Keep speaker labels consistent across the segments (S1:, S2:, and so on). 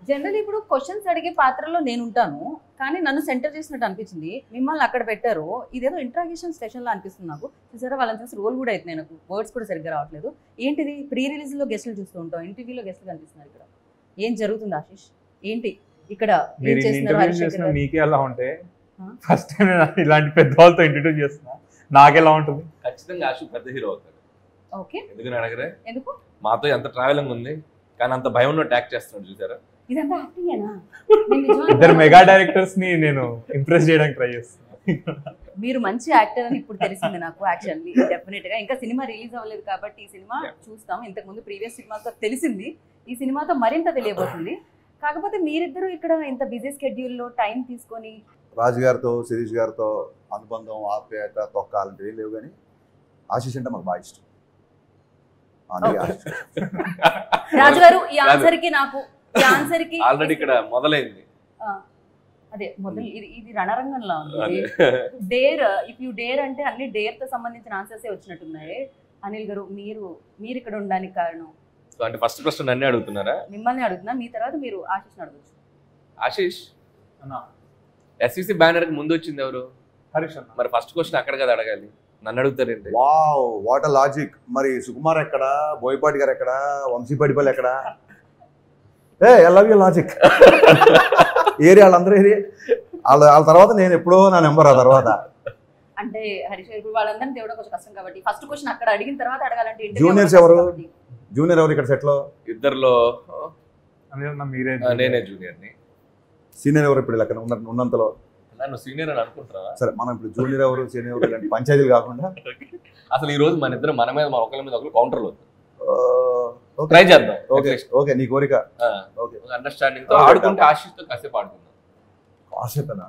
S1: General ఇప్పుడు questions అడిగే పాత్రలో నేను ఉంటాను, కానీ నన్ను సెంటర్ చేసినట్టు అనిపించింది. మిమ్మల్ని అక్కడ పెట్టారు, ఇదేదో ఇంట్రాగేషన్ సెషన్ లా అనిపిస్తుంది నాకు. చూసారా వాళ్ళని చూసి రోల్ కూడా అవుతుంది, నాకు వర్డ్స్ కూడా సరిగ్గా రావట్లేదు. ఏంటిది, ప్రీ రిలీజ్ లో గెస్టులు చూస్తూ ఉంటాం, ఇంటర్వ్యూలో గెస్టులు కనిపిస్తున్నారు. ఇక్కడ ఏం జరుగుతుంది ఆశీష్? ఏంటి ఇక్కడ ఏం చేస్తున్నారు?
S2: మీకే ఎలా ఉంటే ఫస్ట్ టైం ఇలాంటి పెద్ద వాళ్ళతో ఇంట్రడ్యూస్ చేస్తున్నా, నాకెలా ఉంటుంది?
S3: ఖచ్చితంగా ఆశీష్ పెద్ద హీరో అవుతాడు.
S1: ఓకే,
S3: ఎందుకని అడగరే?
S1: ఎందుకు?
S3: మాతో ఎంత ట్రావెలింగ్ ఉంది, కానీ అంత భయం ఉన్నట్టు యాక్ట్ చేస్తున్నాడు. చూసారా,
S1: ఇదంతా యాక్టింగేనా?
S2: ఇద్దరు మెగా డైరెక్టర్స్ ని నేను ఇంప్రెస్ చేయడానికి ట్రై చేస్తున్నా.
S1: మీరు మంచి యాక్టర్ అని ఇప్పుడు తెలిసింది నాకు. యాక్చువల్లీ డెఫినెట్ గా ఇంకా సినిమా రిలీజ్ అవ్వలేదు కాబట్టి ఈ సినిమా చూస్తాం. ఇంతకు ముందు ప్రీవియస్ సినిమాతో తెలిసింది, ఈ సినిమాతో మరింత తెలియబోతుంది. కాకపోతే మీరిద్దరూ ఇక్కడ ఇంత బిజీ స్కెడ్యూల్లో టైం తీసుకొని
S4: రాజు గారితో శిరీష్ గారితో అనుబంధం, ఆప్యాయత, తొక్కాలంటే ఏం లేవు, కానీ ఆశీష్ అంటే మాకు బాగా ఇష్టం.
S1: రాజు గారు ఈ ఆన్సర్ కి నాకు ఈ ఆన్సర్ కి
S3: ఆల్రెడీ ఇక్కడ మొదలైంది.
S1: అదే మొదలు ఇది రణరంగంలా ఉంది. డేర్, ఇఫ్ యూ డేర్ అంటే అన్ని డేర్ తో సంబంధించిన ఆన్సర్స్ వచ్చినట్టున్నాయి. అనిల్ గారు మీరు ఇక్కడ ఉండడానికి కారణం?
S3: సో అంటే ఫస్ట్ ప్రశ్న నన్నే అడుగుతున్నారా?
S1: మిమ్మల్ని అడుగుతున్నా, మీ తర్వాత మీరు ఆశీష్ అడగచ్చు.
S3: ఆశీష్, ఎస్విసి బ్యానర్ కి ముందు వచ్చింది ఎవరు?
S2: హరీష్ అన్న.
S3: మరి ఫస్ట్ క్వశ్చన్ అక్కడ కదా అడగాలి, నన్ను అడుగుతారేంటి?
S4: Wow, what a logic. మరి సుకుమార్ ఎక్కడ, బోయపాటి గారు ఎక్కడ, వంశీపాటిపల్లి ఎక్కడ? I love you logic. Area వాళ్ళందరూ ఏరియా వాళ్ళ తర్వాత నేను ఎప్పుడో నా నెంబర్ ఆ తర్వాత.
S1: అంటే హరీష్ గారు వాళ్ళందరినీ తేవడం కొంచెం కష్టం కాబట్టి ఫస్ట్ క్వశ్చన్ అక్కడ అడిగిన తర్వాత అడగాలంటే
S4: జూనియర్స్ ఎవరు? జూనియర్ ఎవరు ఇక్కడ సెట్లో?
S3: ఇద్దరులో
S2: మీరే.
S3: నేనే జూనియర్ని.
S4: సీనియర్ ఎవరు ఇప్పుడు లెక్కన ఉన్నంతలో?
S3: నన్ను సీనియర్ అని అనుకుంటున్నా.
S4: సరే, మనం ఇప్పుడు జూనియర్ ఎవరు, సీనియర్ ఎవరు ఇలాంటి పంచాయతీలు కాకుండా
S3: అసలు ఈ రోజు మన ఇద్దరు మన మీద ఒకరి మీద ఒకరు కౌంటర్లో ట్రై చేద్దాం.
S4: ఓకే, నీ కోరిక.
S3: అండర్స్టాండింగ్ తో ఆడుకుంటే ఆశీష్ తో కాసేపు ఆడుకుందాం.
S4: కాసేపేనా?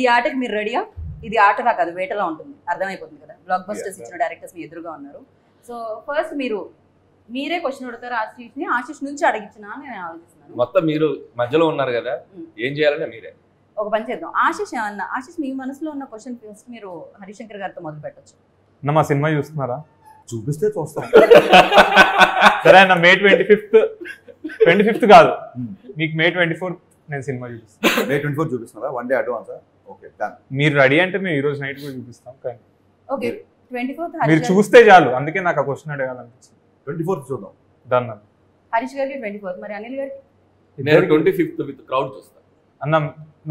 S1: ఈ ఆటకి మీరు రెడీయా? ఇది ఆటలా కాదు, వేటలా ఉంటుంది, అర్థమైపోతుంది కదా. బ్లాక్ బస్టర్స్ ఇచ్చిన డైరెక్టర్స్ మీ ఎదురుగా ఉన్నారు. సో ఫస్ట్ మీరే క్వశ్చన్ అడుగుతారు ఆశీష్ని, ఆశీష్ నుంచి అడిగించిన నేను ఆలోచిస్తున్నాను.
S3: మొత్తం మీరు మధ్యలో ఉన్నారు కదా, ఏం చేయాలంటే మీరే
S1: ఒక పని చేద్దాం. ఆశీష్ మీ మనసులో ఉన్న క్వశ్చన్ ఫస్ట్ మీరు హరిశంకర్ గారితో మొదలు పెట్టచ్చు.
S2: మా సినిమా చూస్తున్నారా?
S4: చూపిస్తే చూస్తాం.
S2: సరే అన్న, May 25th కాదు, మీకు May 24th నేను సినిమా చూపిస్తాను.
S4: May 24 చూపిస్తున్నారా? 1 day advance? Okay, done.
S2: మీరు రెడీ అంటే మేము ఈ రోజు నైట్ కూడా చూపిస్తాం. కానీ
S1: ఓకే, 24th
S2: మీరు చూస్తే చాలు, అందుకే నాకు ఆ క్వశ్చన్ అడగాలనిపించింది.
S4: 24th చూద్దాం.
S2: డన్ అన్న.
S1: హరీష్ గారికి 24th, మరి అనిల్ గారికి?
S3: నేను 25th విత్ క్రౌడ్ చూస్తాను.
S2: అన్న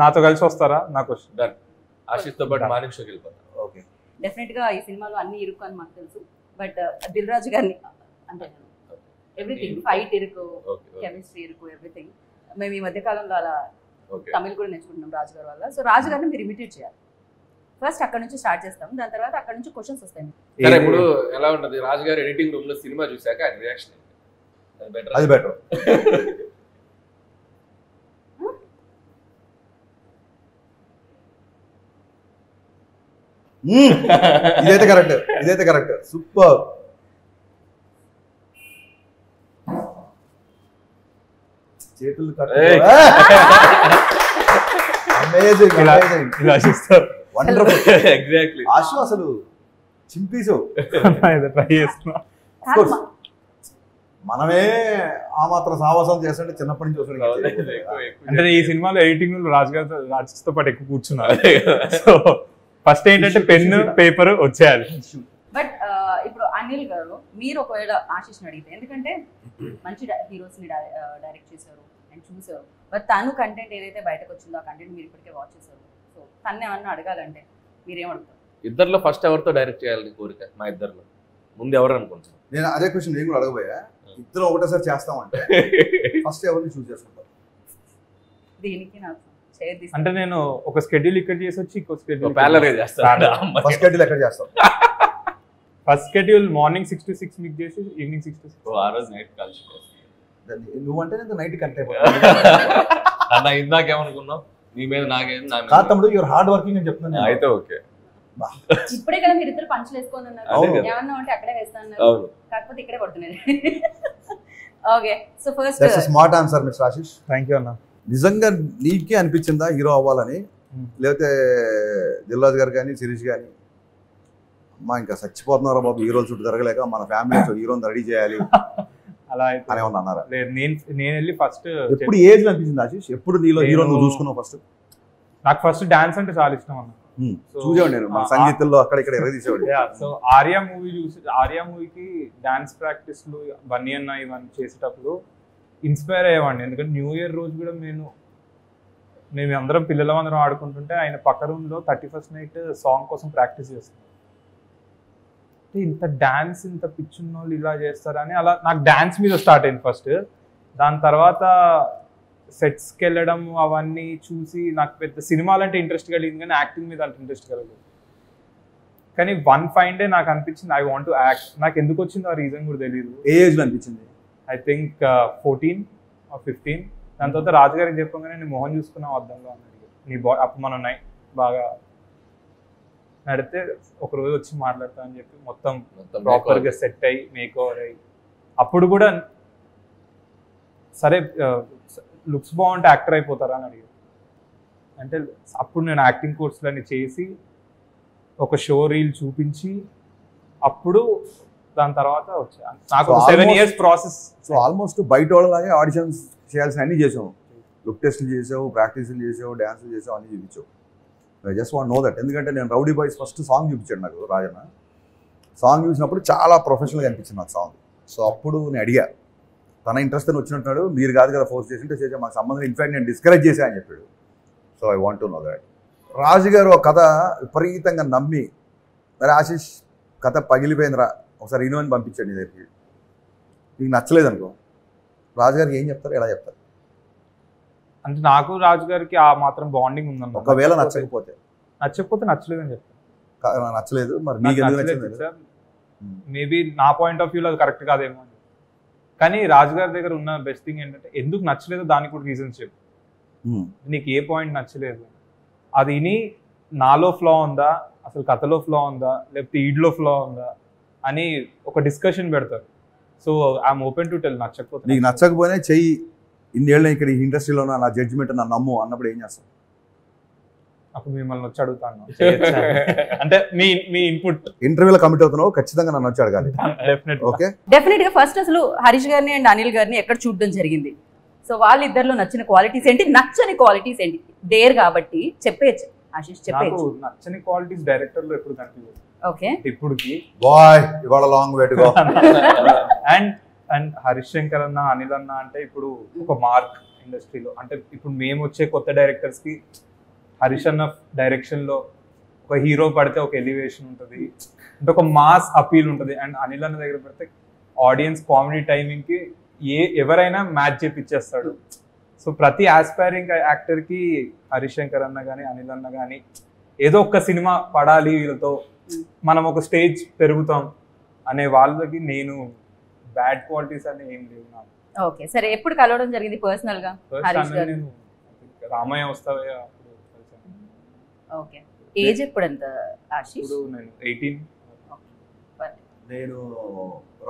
S2: నాతో కలిసి వస్తారా? నా క్వశ్చన్
S3: డన్. ఆశీష్ తో పాటు మార్నింగ్ షోకి వెళ్ళిపోతాను.
S4: ఓకే,
S1: డెఫినెట్ గా ఈ సినిమాలో అన్ని ఇరుకు అని మాకు తెలుసు, బట్ దిల్ రాజు గారిని అంటే ఎవ్రీథింగ్, ఫైట్ ఇరుకు, కెమిస్ట్రీ ఇరుకు, ఎవ్రీథింగ్. మేము ఈ మధ్య కాలంలో అలా తమిళ్ కూడా నేర్చుకుంటున్నాం రాజు గారి వల్ల. సో రాజు గారిని మీరు ఇమిటేట్ చేయాలి. ఫస్ట్ అక్కడ నుంచి స్టార్ట్ చేస్తాం, దాని తర్వాత అక్కడ నుంచి క్వశ్చన్స్ వస్తాయి.
S3: సరే, ఇప్పుడు ఎలా ఉంటది రాజు గారు ఎడిటింగ్ రూమ్ లో సినిమా చూసాక ఆయన రియాక్షన్?
S4: అది బెటర్. ఇదైతే కరెక్ట్. సూపర్. చేతులు ఆశు అసలు చింపేసావు. మనమే ఆ మాత్రం సావాసం చేస్తుంటే చిన్నప్పటి నుంచి వస్తుంది.
S2: అంటే ఈ సినిమాలో ఎడిటింగ్ రాజుతో పాటు ఎక్కువ కూర్చున్నారు. సో ఫస్ట్ ఏంటంటే పెన్ పేపర్ వచ్చేయాలి.
S1: బట్ ఇప్పుడు అనిల్ గారు, మీరు ఒకవేళ ఆశీష్ని అడిగితే, ఎందుకంటే మంచి హీరోస్ని డైరెక్ట్ చేశారు అండ్ చూసారు, బట్ తను కంటెంట్ ఏదైతే బయటకు వచ్చిందో ఆ కంటెంట్ మీరు ఇప్పటికే వాచ్ చేశారు. సో తను ఏమన్నా అడగాలంటే మీరేం అడుగుతారు?
S3: ఇద్దరులో ఫస్ట్ ఎవరితో డైరెక్ట్ చేయాలని కోరిక? మా ఇద్దరులో ముందు ఎవరు అనుకుంటున్నాను?
S4: నేను అదే క్వశ్చన్ నేను కూడా అడగబోయా. ఇద్దరు ఒకటేసారి చేస్తామంటే ఫస్ట్ ఎవరిని చూస్ చేసుకుంటారు?
S1: దీనికి నాకు
S2: అంటే నేను ఒక స్కెడ్యూల్ ఇక్కడ చేసి వచ్చి ఇంకో స్కెడ్యూల్
S4: ఫస్ట్ స్కెడ్యూల్ ఎక్కడ చేస్తాం?
S2: ఫస్ట్ స్కెడ్యూల్ మార్నింగ్ 6 to 6 మీకు చేసి ఈవినింగ్ 6 to 6.
S3: ఆ రోజు నైట్ కలిసి
S4: నువ్వంటే నేను నైట్ కనెక్ట్
S3: అన్న. ఇందాకేమనుకున్నావు? నీ మీద నాకేం
S4: కాదు తమ్ముడు, యువర్ హార్డ్ వర్కింగ్ అని చెప్తున్నాను.
S3: అయితే ఓకే.
S1: ఇప్పుడే కదా మీరు ఇద్దరు పంచులు వేసుకొని ఉన్నారు, ఏమన్నా అంటే అక్కడే వేస్తాను, కాకపోతే ఇక్కడే పడుతున్నారు. Okay, so first
S4: smart answer mister Ashish.
S2: Thank you అన్న.
S4: నిజంగా నీకే అనిపించిందా హీరో అవ్వాలని? లేకపోతే దిల్ రాజు గారు కానీ శిరీష్ కానీ ఇంకా చచ్చిపోతున్నారా బాబు హీరోలు చుట్టూ తిరగలేక, మన ఫ్యామిలీ హీరోని రెడీ చేయాలి
S2: అలా అయితే
S4: అని ఏమన్నా అన్నారా?
S2: లేదు, నేను వెళ్ళి ఫస్ట్
S4: ఎప్పుడు ఏజ్ అనిపించింది ఆశీష్? ఎప్పుడు నీలో హీరో నువ్వు చూసుకున్నావు ఫస్ట్?
S2: నాకు ఫస్ట్ డాన్స్ అంటే చాలా ఇష్టం అన్న.
S4: చూసేవాడు నేను మన సంగీతంలో అక్కడ ఇక్కడ ఎరదీసేవాడు.
S2: సో ఆర్యా మూవీ చూసి, ఆర్యా మూవీకి డాన్స్ ప్రాక్టీస్లు బన్నీ అన్న ఇవన్నీ చేసేటప్పుడు ఇన్స్పైర్ అయ్యేవాడిని. ఎందుకంటే న్యూ ఇయర్ రోజు కూడా మేము అందరం పిల్లలందరం ఆడుకుంటుంటే ఆయన పక్క రూమ్లో 31st నైట్ సాంగ్ కోసం ప్రాక్టీస్ చేస్తాం. ఇంత డాన్స్ ఇంత పిచ్చున్న వాళ్ళు ఇలా చేస్తారని అలా నాకు డాన్స్ మీద స్టార్ట్ అయింది ఫస్ట్. దాని తర్వాత సెట్స్కి వెళ్ళడం అవన్నీ చూసి నాకు పెద్ద సినిమాలు అంటే ఇంట్రెస్ట్ కలిగింది, కానీ యాక్టింగ్ మీద అంత ఇంట్రెస్ట్ కలగలేదు. కానీ వన్ ఫైన్ డే నాకు అనిపించింది ఐ వాంట్ టు యాక్ట్. నాకు ఎందుకు వచ్చిందో ఆ రీజన్ కూడా తెలియదు.
S4: ఏ ఏజ్లో అనిపించింది?
S2: I think 14 or 15. దాని తర్వాత రాజుగారికి చెప్పగానే నేను మొహం చూసుకున్నావు అర్థంలో అన్నాడు. నీ అప్పుడు మనం బాగా నడితే ఒక రోజు వచ్చి మాట్లాడతా అని చెప్పి మొత్తం ప్రాపర్గా సెట్ అయ్యి మేక్ ఓవర్ అయ్యి, అప్పుడు కూడా సరే లుక్స్ బాగుంటే యాక్టర్ అయిపోతారా అని అడిగారు. అంటే అప్పుడు నేను యాక్టింగ్ కోర్సులన్నీ చేసి ఒక షో రీల్ చూపించి అప్పుడు దాని తర్వాత వచ్చా. నాకు 7 years ప్రాసెస్.
S4: సో ఆల్మోస్ట్ బయట వాళ్ళలాగే ఆడిషన్స్ చేయాల్సిన అన్ని చేసావు, లుక్ టెస్ట్లు చేసావు, ప్రాక్టీస్లు చేసావు, డ్యాన్సులు చేసావు, అన్ని చూపించావు. I just want know that. ఎందుకంటే నేను రౌడీ బాయ్స్ ఫస్ట్ సాంగ్ చూపించాడు నాకు రాజన్న. సాంగ్ చూసినప్పుడు చాలా ప్రొఫెషనల్గా అనిపించింది నాకు సాంగ్. సో అప్పుడు నేను అడిగా, తన ఇంట్రెస్ట్ అని వచ్చినట్టు, మీరు కాదు కదా ఫోర్స్ చేసింటే చేసే మాకు సంబంధం, ఇన్ఫాక్ట్ నేను డిస్కరేజ్ చేశా అని చెప్పాడు. So I want to know that. రాజుగారు ఒక కథ విపరీతంగా నమ్మి, మరి ఆశీష్ కథ పగిలిపోయిందిరా ఒకసారి ఇను అని పంపించాడు నీ దగ్గరికి, నీకు నచ్చలేదు అనుకో, రాజుగారికి ఏం చెప్తారు, ఎలా చెప్తారు?
S2: అంటే నాకు రాజుగారికి ఆ మాత్రం బాండింగ్ ఉందన్న.
S4: ఒకవేళ నచ్చకపోతే
S2: నచ్చలేదు అని చెప్తాను.
S4: నచ్చలేదు మరి మీకు ఎందుకు నచ్చలేదు
S2: సార్, మేబీ నా పాయింట్ ఆఫ్ వ్యూలో అది కరెక్ట్ కాదేమో అని. కానీ రాజుగారి దగ్గర ఉన్న బెస్ట్ థింగ్ ఏంటంటే ఎందుకు నచ్చలేదు దానికి కూడా రీజన్స్ చెప్పు. నీకు ఏ పాయింట్ నచ్చలేదు అది విని నాలో ఫ్లా ఉందా, అసలు కథలో ఫ్లా ఉందా, లేకపోతే ఈడ్లో ఫ్లా ఉందా అని ఒక డిస్కషన్ పెడతారు. So I'm open to tell. నచ్చకపోతే
S4: నీకు నచ్చకపోయినా చెయ్యి, ఇన్నేళ్ళ ఇక్కడ ఈ ఇండస్ట్రీలో నా జడ్జిమెంట్ నా నమ్ము అన్నప్పుడు ఏం చేస్తావు?
S2: అప్పుడు మిమ్మల్ని వచ్చి అడుగుతాను అంటే మీ ఇన్పుట్.
S4: ఇంటర్వ్యూలో కమిట్ అవుతున్నావు, ఖచ్చితంగా నన్ను వచ్చి అడగాలి. ఓకే,
S1: డెఫినెట్ గా ఫస్ట్ అసలు హరీష్ గారిని అండ్ అనిల్ గారిని ఎక్కడ చూడడం జరిగింది? సో వాళ్ళిద్దరిలో నచ్చిన క్వాలిటీస్ ఏంటి, నచ్చని క్వాలిటీస్ ఏంటి? డేర్ కాబట్టి చెప్పేయచ్చు ఆశీష్, చెప్పేయచ్చు.
S2: నచ్చని క్వాలిటీస్ డైరెక్టర్ లో ఎప్పుడు కనిపించదు.
S1: ఓకే,
S2: ఇప్పుడుకి
S4: బాయ్ ఇవాళ long way to go.
S2: And Harish Shankar అన్న, అనిల్ అన్న అంటే ఇప్పుడు ఒక మార్క్ ఇండస్ట్రీలో. అంటే ఇప్పుడు మేము వచ్చే కొత్త డైరెక్టర్స్ కి హరీష్ అన్న డైరెక్షన్ లో ఒక హీరో పడితే ఒక ఎలివేషన్ ఉంటుంది, అంటే ఒక మాస్ అపీల్ ఉంటుంది. అండ్ అనిల్ అన్న దగ్గర పడితే ఆడియన్స్ కామెడీ టైమింగ్ కి ఎవరైనా మ్యాచ్ చేపిచ్చేస్తాడు. సో ప్రతి ఆస్పైరింగ్ యాక్టర్ కి హరీష్ శంకర్ అన్న కానీ అనిల్ అన్న కానీ ఏదో ఒక సినిమా పడాలి, వీళ్ళతో మనం ఒక స్టేజ్ పెరుగుతాం అనే వాళ్ళకి నేను బ్యాడ్ క్వాలిటీస్ అని ఏం లేవు నాకు.
S1: ఓకే, సరే ఎప్పుడు కలవడం జరిగింది పర్సనల్ గా హరీష్ గారు?
S2: నేను రామయ్య వస్తావే అప్పుడు కలిసాను.
S1: ఓకే, ఏజ్ ఎప్పుడు ఎంత ఆశీష్?
S2: ఇప్పుడు నేను 18.
S4: నేను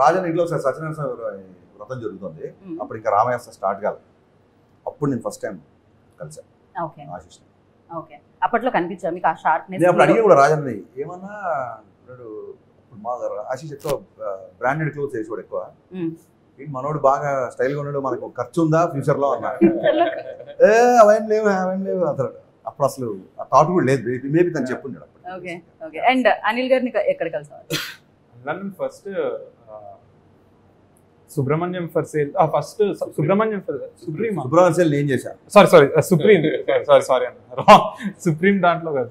S4: రాజన్ ఇంట్లో సత్యనారాయణ వ్రతం జరుగుతుంది, అప్పుడు ఇంకా రామయ్య స్టార్ట్ కాదు. అప్పుడు నేను ఫస్ట్ టైం కలిసాను.
S1: ఓకే,
S4: ఆశీష్.
S1: ఓకే, అప్పట్లో కనిపించా మీకు ఆ షార్ప్నెస్?
S4: నేను అప్పుడు అడిగి కూడా రాజన్ని ఏమన్నా, ఇప్పుడు మా ఆశీష్ ఎక్కువ బ్రాండెడ్ క్లోత్స్ వేసేవాడు ఎక్కువ, మనోడు బాగా స్టైల్గా ఉన్నాడు, మనకు ఖర్చు ఉందా ఫ్యూచర్లో అన్నా. అవేం లేవు అంటాడు. అప్పుడు అసలు ఆ థాట్ కూడా లేదు, మేబీ తను చెప్పున్నాడు అప్పుడు.
S1: Okay, okay. అండ్ అనిల్ గారిని ఎక్కడ కలిసారు?
S2: First Subrahmanyam for sale. First Subrahmanyam
S4: sale నేను చేశాను.
S2: సారీ సుప్రీం అన్న, సుప్రీం దాంట్లో కదా.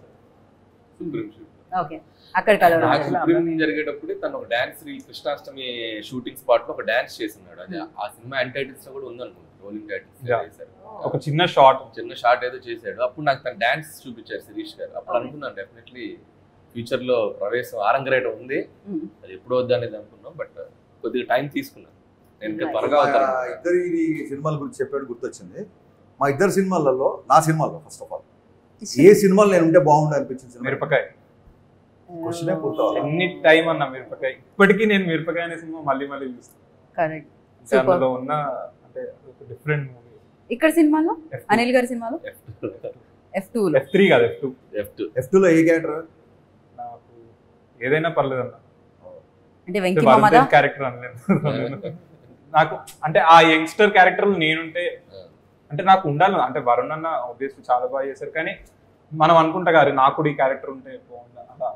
S1: ఓకే, అక్కడ
S3: జరిగేటప్పుడు తను ఒక dance reel Krishnashtami shooting spot లో ఒక డాన్స్ చేస్తున్నాడు. అది ఆ సినిమా ఎండ్ టైటిల్స్ లో కూడా ఉందనుకుంటా, రోలింగ్ టైటిల్స్.
S2: ఒక చిన్న షార్ట్
S3: ఏదో చేశాడు. అప్పుడు నాకు తన డాన్స్ చూపించారు శిరీష్ గారు. అప్పుడు అనుకున్నాను డెఫినెట్లీ ఫ్యూచర్ లో ప్రవేశం ఆరంగరేట ఉంది, అది ఎప్పుడు వద్దు అనేది అనుకున్నాం. బట్ కొద్దిగా టైం తీసుకున్నాను. నేను త్వరగా
S4: ఇద్దరి సినిమాల గురించి చెప్పాడు, గుర్తొచ్చింది. మా ఇద్దరు సినిమాలలో, నా సినిమాల్లో ఫస్ట్ ఆఫ్ ఆల్ ఏ సినిమాలు నేను ఉంటే బాగుండు అనిపించింది
S2: మిరపకాయ.
S4: క్వశ్చనే పూర్తవాలి.
S2: ఎన్ని టైం అన్న మిరపకాయ. ఇప్పటికీ నేను మిరపకాయ అనే సినిమా మళ్ళీ చూస్తాను.
S1: కరెక్ట్,
S2: అందులో ఉన్న అంటే ఒక డిఫరెంట్ మూవీ.
S1: ఇక్కడ సినిమాలో అనిల్ గారి సినిమాలో F2 లో
S2: F3 కాదు
S4: F2 లో ఏ క్యారెక్టర్?
S2: నాకు ఏదైనా పర్లేదు అన్న.
S1: అంటే వెంకీ మామదా
S2: క్యారెక్టర్ అనలేదు. నాకు అంటే ఆ యంగ్స్టర్ క్యారెక్టర్ నేనుంటే అంటే నాకు ఉండాలి. అంటే వరుణ్ అన్న ఆబ్వియస్లీ చాలా బాగా చేశారు, కానీ మనం అనుకుంటా గారు నాకు కూడా ఈ క్యారెక్టర్ ఉంటే బాగుందా అలా.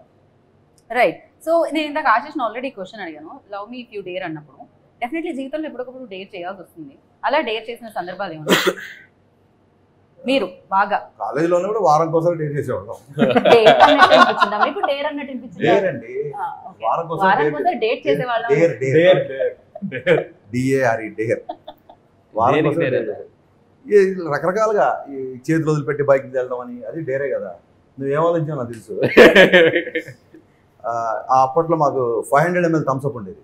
S1: రైట్. సో నేను ఇందాక ఆశిష్ని ఆల్రెడీ క్వశ్చన్ అడిగాను, love me if you dare అన్నప్పుడు డెఫినెట్లీ జీవితంలో ఎప్పటికప్పుడు డేర్ చేయాల్సి వస్తుంది. అలా డేర్ చేసిన సందర్భాలు ఏమన్నా మీరు బాగా?
S4: కాలేజీలోనే కూడా వారం కోసం డేర్ చేసేవాళ్ళం.
S1: డేర్ అన్నట్టు అనిపించిందా మీకు? డేర్ అన్నట్టు అనిపించిందా?
S4: డేర్ అండి, వారం కోసం
S1: డేట్ చేసేవాళ్ళం.
S4: Dare
S2: dare dare
S4: D A R E dare. వారం కోసం రకరకాలుగా ఈ చేతులు వదిలిపెట్టి బైక్ వెళ్ళడం అని, అది డేరే కదా. నువ్వేం ఆలోచించావు నాకు తెలుసు. అప్పట్లో మాకు 500 ml థమ్స్అప్ ఉండేది.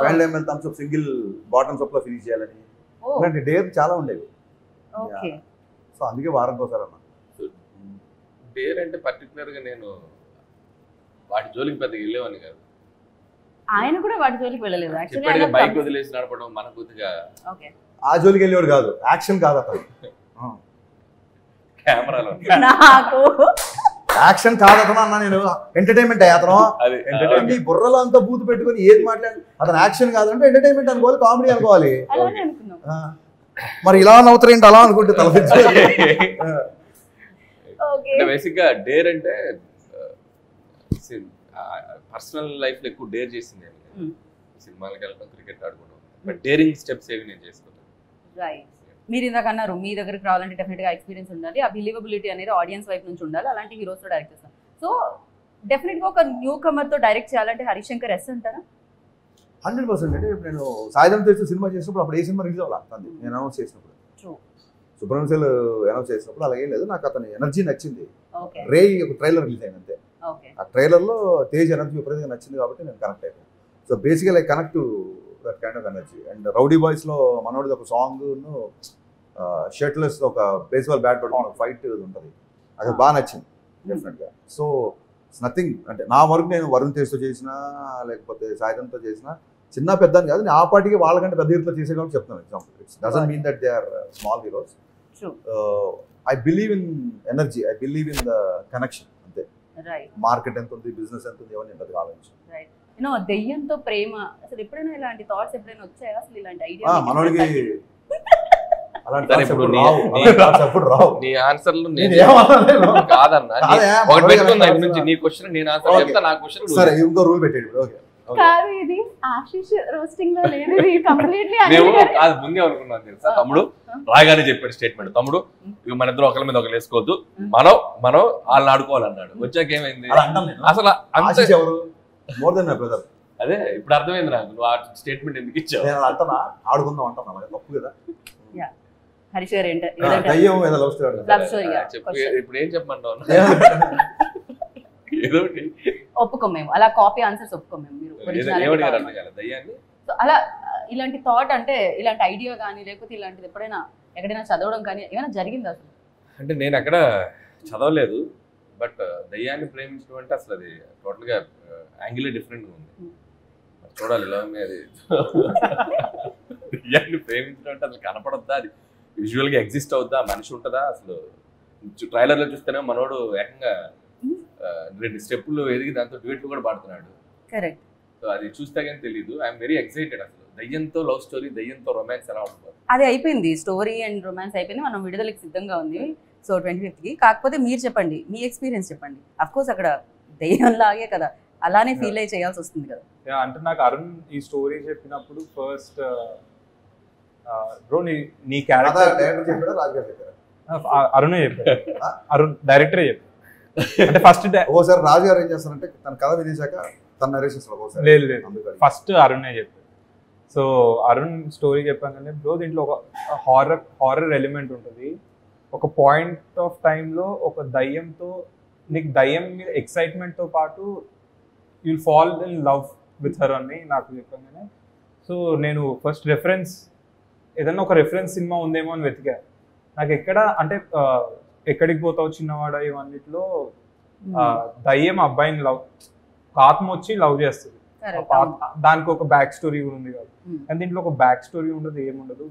S4: 500 ml Thums Up single bottoms up లో ఫినిష్ చేయాలని ఇలాంటి డేర్ చాలా ఉండేవి. సో అందుకే వారం కోసం అన్న.
S3: డేర్ అంటే పర్టికులర్ గా నేను వాటి జోలికి పెద్దగా వెళ్ళేవాడిని కాదు.
S1: ఆయన కూడా వాటి జోలికి వెళ్ళలేదు.
S3: బైక్ వదిలేసి నడపడం మన కొద్దిగా
S4: ఆ జోలికి వెళ్ళేవాడు కాదు, యాక్షన్ కాదు అతను.
S3: కెమెరాలో
S1: నాకు
S4: యాక్షన్ కాదు అతను అన్న. నేను ఎంటర్టైన్మెంట్ అయ్యా అతను. ఈ బుర్రలో అంతా బూతు పెట్టుకుని ఏది మాట్లాడి అతను యాక్షన్ కాదంటే ఎంటర్టైన్మెంట్ అనుకోవాలి, కామెడీ అనుకోవాలి. మరి ఇలా నవ్వుతారు ఏంటి అలా అనుకుంటే తలపించాలి.
S3: బేసిక్ గా డేర్ అంటే పర్సనల్ లైఫ్ లో ఎక్కువ డేర్ చేసింది. సినిమాలకు వెళ్ళడం, క్రికెట్ ఆడుకోవడం, బట్ డేరింగ్ స్టెప్స్ ఏవి నేను చేసుకుంటాను.
S1: మీరు ఇందాక అన్నారు మీ దగ్గరికి రావాలంటే డెఫినెట్ గా ఎక్స్పీరియన్స్ ఉండాలి, ఆ బిలీవబిలిటీ అనేది ఆడియన్స్ వైపు నుంచి ఉండాలి. అలాంటి హీరోస్ తో డైరెక్ట్ చేస్తాం. సో డెఫినెట్ గా ఒక న్యూ కమర్ తో డైరెక్ట్ చేయాలంటే హరిశంకర్ ఎస్ అంటారా?
S4: 100%. అంటే నేను సాయుధం చేసిన సినిమా చేసినప్పుడు అప్పుడు ఏ సినిమా రిలీజ్ అవ్వాలి నేను అనౌన్స్ చేసినప్పుడు, సుబ్రహ్మణ్యం అనౌన్స్ చేసినప్పుడు అలాగే లేదు. నాకు అతని ఎనర్జీ నచ్చింది. రే ఒక ట్రైలర్ రిలీజ్ అయింది అంతే. ఆ ట్రైలర్ లో తేజ్ ఎనర్జీ విపరీతంగా నచ్చింది కాబట్టి నేను కనెక్ట్ అయిపోయాను. సో బేసికల్ I connect to that kind of energy. And rowdy boys లో మనోడిది ఒక సాంగ్ షర్ట్లెస్ ఒక బేస్బాల్ బ్యాట్ పట్టుకుని ఒక ఫైట్ ఉంటుంది, అది బాగా నచ్చింది డెఫినెట్గా. So it's nothing. అంటే నా వరకు నేను వరుణ్ తేజ్తో చేసినా లేకపోతే సాయుధంతో చేసినా చిన్న పెద్ద అని కాదు, నేను ఆ పార్టీకి వాళ్ళకంటే పెద్ద హీరోతో చేసే కాబట్టి చెప్తాను. Example it's doesn't mean that they are small heroes. I believe in energy, I believe in the connection అంతే. మార్కెట్ ఎంత ఉంది, బిజినెస్ ఎంత ఉంది, ఎవరిని ఎంత ఆలోచించి
S1: దెయ్యంతో ప్రేమ అసలు ఎప్పుడైనా ఇలాంటి థాట్స్ ఎప్పుడైనా వచ్చాయా? అసలు ఇలాంటి ఐడియా
S4: మనోడికి
S3: నీ ఆన్సర్లు కాదన్నా, ఒకటి పెట్టుకుంది ఆయన నుంచి నీ క్వశ్చన్ నేను ఆన్సర్ చెప్తా, నా క్వశ్చన్
S4: సరే ఇంకో రూల్ పెట్టాడు.
S1: కాదు ఇది ఆశీష్ రోస్టింగ్ లో లేదు, ఇది కంప్లీట్లీ
S3: అది ముందే అనుకున్నాను తెలుసా. తమ్ముడు రాగానే చెప్పాడు స్టేట్మెంట్, తమ్ముడు ఇక మన ఇద్దరు ఒకరి మీద ఒకరు వేసుకోవద్దు, మనం వాళ్ళని ఆడుకోవాలన్నాడు. వచ్చాక ఏమైంది అసలు
S4: ఎవరు మోర్ దెన్ మై బ్రదర్.
S3: అదే ఇప్పుడు అర్థమైంది నాకు, నువ్వు ఆ స్టేట్మెంట్ ఎందుకు ఇచ్చావు.
S4: అంటనా ఆడుకుందాం అంటాను, అలాగే తప్పు కదా.
S1: హరీష్ గారు
S3: ఇప్పుడు ఏం చెప్పమంటావు? ఏదో
S1: ఒప్పుకోం మేము, అలా కాపీ ఆన్సర్స్ ఒప్పుకోం మేము. సో అలా ఇలాంటి థాట్ అంటే ఇలాంటి ఐడియా కానీ లేకపోతే ఇలాంటిది ఎప్పుడైనా ఎక్కడైనా చదవడం కానీ ఏమైనా జరిగింది అసలు?
S3: అంటే నేను అక్కడ చదవలేదు, బట్ దయ్యాన్ని ప్రేమించడం అంటే అసలు అది టోటల్ గా యాంగిల్ డిఫరెంట్ గా ఉంది. చూడాలి ఇలా అది. దయ్యాన్ని ప్రేమించడం అంటే అసలు కనపడద్దా, అది విజువల్ గా ఎగ్జిస్ట్ అవుద్దా, మనిషి ఉంటుందా? అసలు ట్రైలర్ లో చూస్తేనే మనోడు ఏకంగా 2 స్టెప్పులు ఎదిగి దాంతో డ్యూయెట్లు కూడా పాడుతున్నాడు.
S1: కరెక్ట్.
S3: సో అది చూస్తే కానీ తెలియదు. I'm very excited. అసలు దయ్యంతో లవ్ స్టోరీ, దయ్యంతో రొమాన్స్ ఎలా ఉంటుంది?
S1: అది అయిపోయింది, స్టోరీ అండ్ రొమాన్స్ అయిపోయింది, మనం విడుదలకి సిద్ధంగా ఉంది. సో 25th కి. కాకపోతే మీరు చెప్పండి, మీ ఎక్స్పీరియన్స్ చెప్పండి. అఫ్ కోర్స్ అక్కడ దయ్యం లాగే కదా, అలానే ఫీల్ అయ్యి చేయాల్సి వస్తుంది కదా.
S2: అంటే నాకు అరుణ్ ఈ స్టోరీ చెప్పినప్పుడు ఫస్ట్ బ్రో నీ క్యారెక్టర్ అరుణే చెప్పాడు, అరుణ్ డైరెక్టరే చెప్పాడు. అంటే ఫస్ట్
S4: ఓసారి రాజు గారు ఏం చేస్తారంటే తన కథ వినేశాక తన నరేషన్స్
S2: లేదు ఫస్ట్ అరుణే చెప్పాడు. సో అరుణ్ స్టోరీ చెప్పానంటే బ్రో దీంట్లో ఒక హారర్ ఎలిమెంట్ ఉంటుంది. ఒక పాయింట్ ఆఫ్ టైంలో ఒక దయ్యంతో నీకు దయ్యం మీద ఎక్సైట్మెంట్తో పాటు you'll fall in love with her అని నాకు చెప్పగానే, సో నేను ఫస్ట్ రెఫరెన్స్ ఏదన్నా ఒక రెఫరెన్స్ సినిమా ఉందేమో అని వెతికా. నాకు ఎక్కడ అంటే ఎక్కడికి పోతావు చిన్నవాడ ఇవన్నిట్లో దయ్యం అబ్బాయిని లవ్, ఆత్మ వచ్చి లవ్ చేస్తుంది, దానికి ఒక బ్యాక్ స్టోరీ కూడా ఉంది కదా. కానీ దీంట్లో ఒక బ్యాక్ స్టోరీ ఉండదు, ఏముండదు.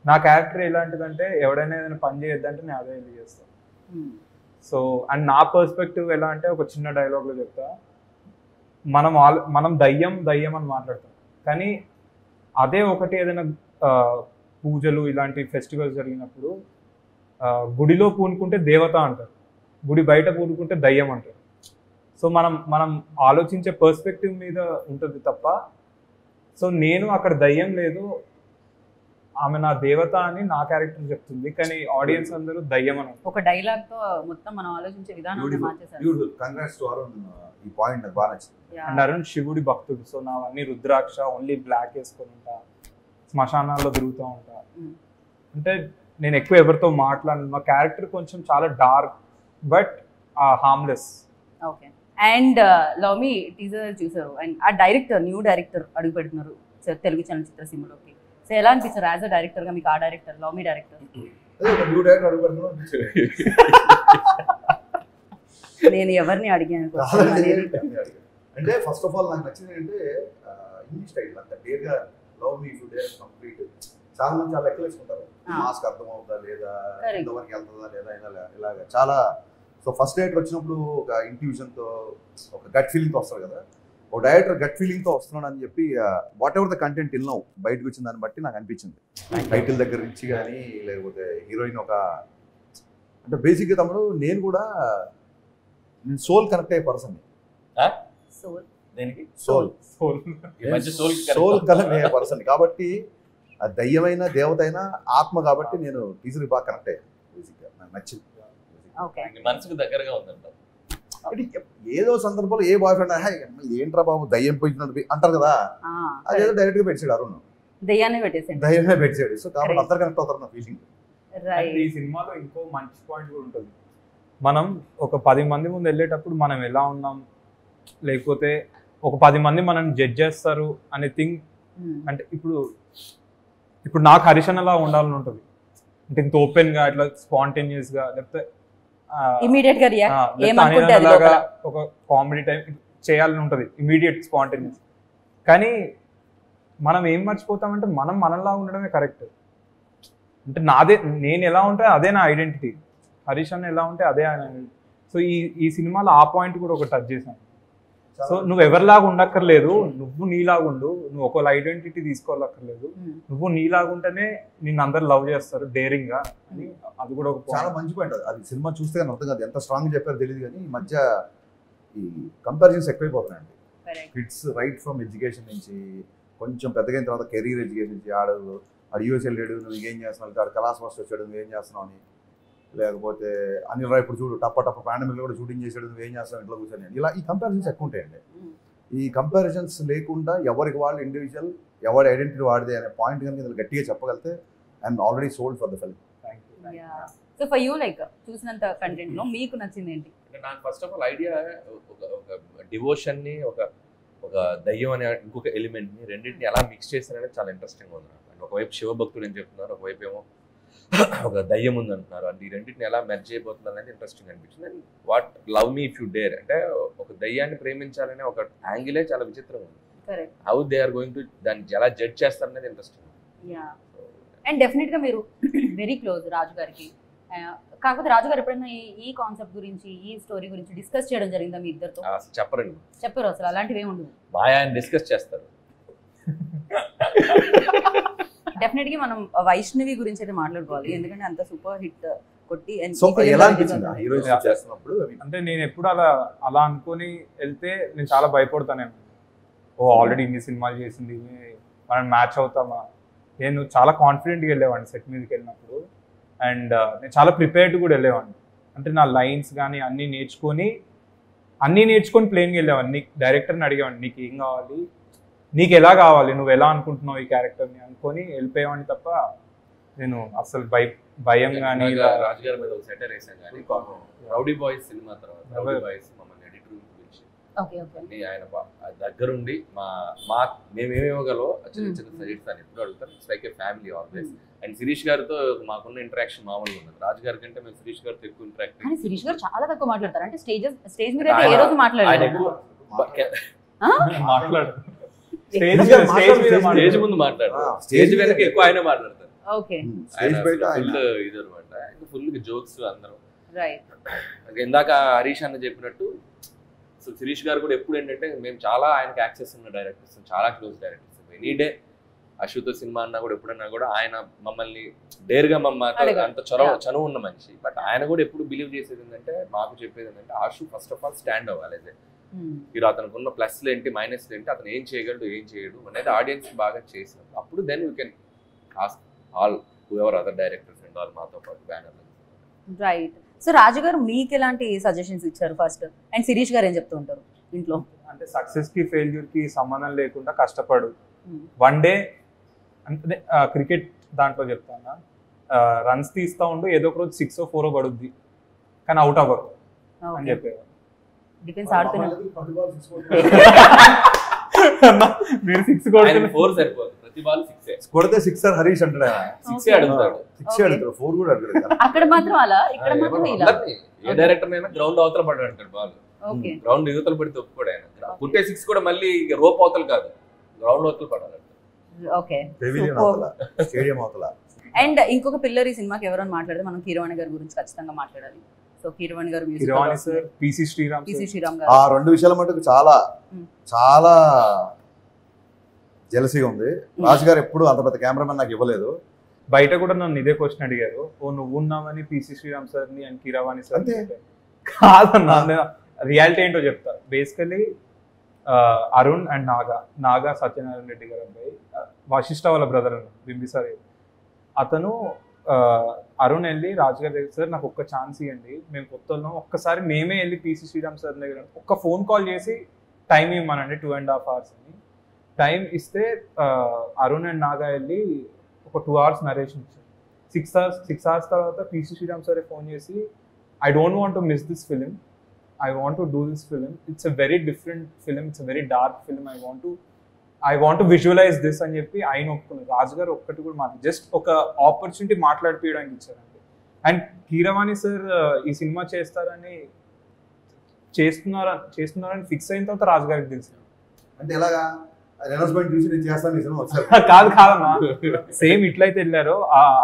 S2: నా క్యారెక్టర్ ఎలాంటిదంటే ఎవడైనా ఏదైనా పని చేయొద్దంటే నేను అదే వెళ్ళి చేస్తాను. సో అండ్ నా పర్స్పెక్టివ్ ఎలా అంటే ఒక చిన్న డైలాగ్లో చెప్తా, మనం దయ్యం అని మాట్లాడతాం, కానీ అదే ఒకటి ఏదైనా పూజలు ఇలాంటి ఫెస్టివల్స్ జరిగినప్పుడు గుడిలో పూనుకుంటే దేవత అంటారు, గుడి బయట పూనుకుంటే దయ్యం అంటారు. సో మనం ఆలోచించే పర్స్పెక్టివ్ మీద ఉంటుంది తప్ప. సో నేను అక్కడ దయ్యం లేదు, ఆమె నా దేవత అని నా క్యారెక్టర్ చెప్తుంది, కానీ ఆడియన్స్ అందరూ దయ్యం అని.
S1: ఒక డైలాగ్ తో మొత్తం మనం ఆలోచించే విధానాన్ని మార్చేశారు.
S4: కంగ్రాట్స్ టు అరుణ్, ఈ పాయింట్ నాకు బాగా నచ్చింది.
S2: అండ్ అరుణ్ శివుడి భక్తుడు, సో నావన్నీ రుద్రాక్ష, ఓన్లీ బ్లాక్ వేసుకొని ఉంటా, శ్మశానాల్లో తిరుగుతూ ఉంటా. అంటే నేను ఎక్కువ ఎవరితో మాట్లాడను, మా క్యారెక్టర్ కొంచెం చాలా dark but harmless.
S1: Okay. And love me teaser చూసారు, అండ్ ఆ డైరెక్టర్ న్యూ డైరెక్టర్ అడుగు పెడుతున్నారు తెలుగు చలనచిత్ర సీమలోకి. సో ఎలా అనిపిస్తారు యాజ్ అ డైరెక్టర్ గా మీకు ఆ డైరెక్టర్, లవ్ మీ డైరెక్టర్? నేను ఎవరిని అడిగాను
S4: అంటే ఫస్ట్ ఆఫ్ ఆల్ నాకు నచ్చింది అంటే ఇంగ్లీష్ టైటిల్ అంత క్లియర్ గా love me to dare complete. చాలా మంది చాలా లెక్కలు వేసుకుంటారు, మాస్క్ అర్థం అవుతుందా లేదా, ఎంతవరకు వెళ్తుందా లేదా, ఇలాగా చాలా. సో ఫస్ట్ డైరెక్టర్ వచ్చినప్పుడు ఒక ఇంట్యూషన్తో, ఒక గట్ ఫీలింగ్తో వస్తారు కదా. ఒక డైరెక్టర్ గట్ ఫీలింగ్తో వస్తున్నాడు అని చెప్పి వాట్ ఎవర్ ద కంటెంట్ ఇల్నావు బయటకు వచ్చిన దాన్ని బట్టి నాకు అనిపించింది. టైటిల్ దగ్గర నుంచి కానీ, లేకపోతే హీరోయిన్ ఒక అంటే బేసిక్గా తమ్ముడు నేను కూడా సోల్ కనెక్ట్ అయ్యే పర్సన్. సోల్ కనెక్ట్ అయ్యే పర్సన్ కాబట్టి ఆ దయ్యమైన దేవత అయినా ఆత్మ కాబట్టి నేను టీజర్ బాగా కనెక్ట్ అయ్యాను. బేసిక్గా నాకు నచ్చింది,
S3: మనసుకు దగ్గరగా ఉందంట.
S4: ఏదో సందర్భంలో ఏ బాయ్ ఫ్రెండ్ ఏంట్రా బాబు దయ్యం పోయినట్టు అంటారు కదా, అదేదో డైరెక్ట్ గా పెట్టాడు అరుణ్,
S1: దయ్యాన్ని
S4: పెట్టాడు. సో కాబట్టి అందరు కనెక్ట్ అవుతారు నా ఫీలింగ్.
S2: ఈ సినిమాలో ఇంకో మంచి పాయింట్ కూడా ఉంటుంది. మనం ఒక 10 మంది ముందు వెళ్ళేటప్పుడు మనం ఎలా ఉన్నాం, లేకపోతే ఒక 10 మంది మనం జడ్జ్ చేస్తారు అనే థింగ్. అంటే ఇప్పుడు నాకు హరిషన్ అలా ఉండాలని ఉంటుంది, అంటే ఇంత ఓపెన్ గా ఇట్లా స్పాంటేనియస్ గా, లేకపోతే
S1: ఇమిడియట్ గా
S2: ఒక కామెడీ టైప్ చేయాలని ఉంటుంది, ఇమీడియట్ స్పాంటేనియస్. కానీ మనం ఏం మర్చిపోతామంటే మనం మనలా ఉండడమే కరెక్ట్. అంటే నేను ఎలా ఉంటే అదే నా ఐడెంటిటీ, హరీష్ అన్న ఎలా ఉంటే అదే ఆయన. సో ఈ సినిమాలో ఆ పాయింట్ కూడా ఒక టచ్ చేశాను. సో నువ్వు ఎవరిలాగా ఉండక్కర్లేదు, నువ్వు నీలాగా ఉండు, నువ్వు ఒకళ్ళ ఐడెంటిటీ తీసుకోవాలక్కర్లేదు, నువ్వు నీలాగా ఉంటేనే నిన్ను అందరు లవ్ చేస్తారు డేరింగ్ గా అని. అది కూడా ఒక
S4: చాలా మంచి పాయింట్. అది సినిమా చూస్తే కానీ అర్థం కాదు, ఎంత స్ట్రాంగ్ చెప్పారో తెలియదు. కానీ ఈ మధ్య ఈ కంపారిజన్స్ ఎక్కువైపోతున్నాయండి. కిడ్స్ రైట్ ఫ్రమ్ ఎడ్యుకేషన్ నుంచి కొంచెం పెద్దగా అయిన తర్వాత కెరీర్ ఎడ్యుకేషన్ నుంచి, ఆడు యూఎస్ వెళ్ళాడు నువ్వు ఏం చేస్తున్నావు, ఆడు కళాస్ మాస్టర్ వచ్చాడు నువ్వు ఏం చేస్తున్నావు అని, లేకపోతే అనిల్ రాయ్ ఇప్పుడు చూడు టప్ప పాండమిక్ కూడా షూటింగ్ చేసాడు నువ్వు ఏం చేస్తావు ఇంట్లో కూర్చొని, ఇలా ఈ కంపారిజన్స్ ఎక్కువ ఉంటాయండి. ఈ కంపారిజన్స్ లేకుండా ఎవరికి వాళ్ళు ఇండివిజువల్, ఎవరి ఐడెంటిటీ వాడిదే అనే పాయింట్ కనుక ఇందులో గట్టిగా చెప్పగలితే I'm already sold for the film.
S1: So for you like చూసినంత కంటెంట్ లో మీకు నచ్చింది ఏంటి?
S3: నాకు ఫస్ట్ ఆఫ్ ఆల్ ఐడియా ఒక డివోషన్ ని, ఒక దయ్యం అనే ఇంకొక ఎలిమెంట్ ని రెండింటిని ఎలా మిక్స్ చేశారనేది చాలా ఇంట్రెస్టింగ్ ఉంది. ఒకవైపు శివభక్తుడు అని చెప్తున్నారు, ఒకవైపు ఏమో ఒక దయ్యం ఉంది అంటున్నారు. అంటే ఈ రెండింటిని ఎలా మెర్జ్ అయిపోతున్నారు అనేది ఇంట్రెస్టింగ్ అనిపించింది. And what love me if you dare అంటే ఒక దయ్యాన్ని ప్రేమించాలనే ఒక యాంగిలే చాలా విచిత్రంగా ఉంది. How they are going to దాన్ని ఎలా జడ్జ్ చేస్తారనేది ఇంట్రెస్టింగ్.
S1: అండ్ డెఫినెట్ గా మీరు వెరీ క్లోజ్ రాజు గారికి. కాకపోతే రాజు గారు ఎప్పుడైనా ఈ కాన్సెప్ట్ గురించి, ఈ స్టోరీ గురించి డిస్కస్ చేయడం జరిగిందా మీ ఇద్దరితో? చెప్పరు అసలు అలాంటివి ఏమి ఉండదు,
S3: ఆయన డిస్కస్ చేస్తారు.
S1: డెఫినెట్ గా మనం వైష్ణవి గురించి అయితే మాట్లాడుకోవాలి, ఎందుకంటే అంత సూపర్ హిట్ కొట్టి.
S2: అంటే నేను ఎప్పుడు అలా అనుకొని వెళ్తే నేను చాలా భయపడతాను. ఆల్రెడీ ఇన్ని సినిమాలు చేసింది, మనం మ్యాచ్ అవుతామా. నేను చాలా కాన్ఫిడెంట్గా వెళ్ళేవాడిని సెట్ మీదకి వెళ్ళినప్పుడు. అండ్ నేను చాలా ప్రిపేర్డ్ కూడా వెళ్ళేవాడిని. అంటే నా లైన్స్ కానీ అన్నీ నేర్చుకొని ప్లేన్గా వెళ్ళేవాడిని. డైరెక్టర్ని అడిగేవాడిని నీకు ఏం కావాలి, నీకు ఎలా కావాలి, నువ్వు ఎలా అనుకుంటున్నావు ఈ క్యారెక్టర్ని అనుకొని వెళ్ళిపోయేవాడిని తప్ప నేను అసలు భయం కానీ.
S3: రాజుగారి మీద ఒక సెటర్ వేసాం కానీ రౌడీ బాయ్స్ సినిమా తర్వాత రౌడీ బాయ్స్ మమ్మల్ని ఎడిటర్ పిలిచి ఆయన దగ్గరుండి మేమేమి ఇవ్వగలో చిన్న చిన్న సజెషన్స్ అని ఎప్పుడు అడుగుతారు. It's like a family always. And Shirish గారితో మాకున్న ఇంటరాక్షన్ మామూలుగా ఉన్నది. రాజు గారి కంటే మేము శిరీష్ గారితో ఎక్కువ ఇంటరాక్ట్.
S1: శిరీష్ గారు చాలా తక్కువ మాట్లాడతారు, అంటే స్టేజ్ మీద ఏ రోజు మాట్లాడారు.
S3: స్టేజ్ ముందు మాట్లాడతారు, స్టేజ్ వెనక ఎక్కువ ఆయన మాట్లాడతారు. ఇది అనమాట, ఫుల్ జోక్స్ అందరం. ఇందాక హరీష్ అన్న చెప్పినట్టు సో శిరీష్ గారు కూడా ఎప్పుడు ఏంటంటే మేము చాలా ఆయనకి యాక్సెస్ ఉన్న డైరెక్టర్స్, చాలా క్లోజ్ డైరెక్టర్స్. ఎనీ డే అశుతో సినిమా అన్నా కూడా ఎప్పుడన్నా కూడా ఆయన మమ్మల్ని డేర్గా అంత చనువు ఉన్న మనిషి. బట్ ఆయన కూడా ఎప్పుడు బిలీవ్ చేసేది ఏంటంటే, మాకు చెప్పేది ఏంటంటే, ఆశు ఫస్ట్ ఆఫ్ ఆల్ స్టాండ్ అవ్వాలి. మీరు అతనికి ఉన్న ప్లస్లు ఏంటి మైనస్లు ఏంటి, అతను ఏం చేయగలడు ఏం చేయడు అనేది ఆడియన్స్ బాగా చేసినప్పుడు అప్పుడు then you can ask all whoever other directors and all మాతో పాటు బ్యానర్.
S1: రైట్. సో రాజు గారు మీకు ఎలాంటి సజెషన్స్ ఇచ్చారు ఫస్ట్, అండ్ శిరీష్ గారు ఏం చెప్తూ ఉంటారు ఇంట్లో?
S2: అంటే సక్సెస్ కి ఫెయిల్యూర్ కి సంబంధం లేకుండా కష్టపడు. వన్ డే అంటే క్రికెట్ దాంట్లో చెప్తాను, రన్స్ తీస్తా ఉండు, ఏదో ఒక రోజు 6 or 4 పడుద్ది, కానీ అవుట్ అవ్వరు అని చెప్పేవారు.
S1: డిఫెన్స్ ఆడుతున్నారు
S2: మీరు 6 కొడుతున్నారు,
S3: 4 సరిపోదు, ప్రతి బాల్ 6
S4: కొడితే సిక్సర్ హరీష్ అంటాడు.
S3: 6 అడుగుతాడు,
S4: 6 అడుగుతాడు, 4 కూడా అడుగుతాడు.
S1: అక్కడ మాత్రం అలా, ఇక్కడ మాత్రం ఇలా.
S3: ఏ డైరెక్టర్ అయినా గ్రౌండ్ అవతల పడ్డాడు అంటాడు బాల్,
S1: ఓకే
S3: గ్రౌండ్ యువతలు పడితే ఒప్పుకోడు ఆయన. పుట్టే 6 కూడా మళ్ళీ రోప్ అవతలు కాదు, గ్రౌండ్ అవతలు పడాలి.
S1: ఓకే,
S4: స్టేడియం అవతల.
S1: అండ్ ఇంకొక పిల్లర్ ఈ సినిమాకి ఎవరైనా మాట్లాడితే మనం కీరవాణి గారి గురించి ఖచ్చితంగా మాట్లాడాలి. సో కీరవాణి గారు,
S2: కిరవాణి సార్, పీసీ శ్రీరామ్
S1: గారు,
S4: ఆ 2 విషయాల మటుకు చాలా చాలా జెలసీగా ఉంది. రాజు గారు ఎప్పుడు అంత పెద్ద కెమెరామెన్ నాకు ఇవ్వలేదు.
S2: బయట కూడా నన్ను ఇదే క్వశ్చన్ అడిగారు, ఓ నువ్వు ఉన్నావని పీసీ శ్రీరామ్ సార్ ని అండ్ కీరవాణి సార్
S4: అంతే
S2: కాదన్నా. రియాలిటీ ఏంటో చెప్తా. బేసికలీ అరుణ్ అండ్ నాగా సత్యనారాయణ రెడ్డి గారు అబ్బాయి, వశిష్ఠ వాళ్ళ బ్రదర్ బింబిసార్, అతను అరుణ్ వెళ్ళి రాజుగారి దగ్గర, సార్ నాకు ఒక్క ఛాన్స్ ఇవ్వండి, మేము కొత్త ఒక్కసారి మేమే వెళ్ళి పీసీ శ్రీరామ్ సార్ దగ్గర ఒక్క ఫోన్ కాల్ చేసి టైం ఇవ్వమనండి 2.5 hours అని. టైం ఇస్తే అరుణ్ అండ్ నాగా వెళ్ళి ఒక 2 hours నరేషన్ ఇచ్చారు. 6 hours తర్వాత పీసీ శ్రీరామ్ సార్ ఫోన్ చేసి, I don't want to miss this film, I want to do this film. It's a very different film. It's a very dark film. I want to visualize this అని చెప్పి ఆయన ఒప్పుకున్నారు. రాజు గారు ఒక్కటి కూడా మాకు just ఒక ఆపర్చునిటీ మాట్లాడిపోయడానికి ఇచ్చారండి. అండ్ కీరవాణి సార్ ఈ సినిమా చేస్తున్నారని ఫిక్స్ అయిన తర్వాత రాజు గారికి తెలిసి,
S4: అంటే ఎలాగా అనౌన్స్మెంట్ చూసి నేను చేస్తాను ఈ సినిమా వచ్చారు.
S2: కాదమ్మా, సేమ్ ఇట్లయితే వెళ్ళారు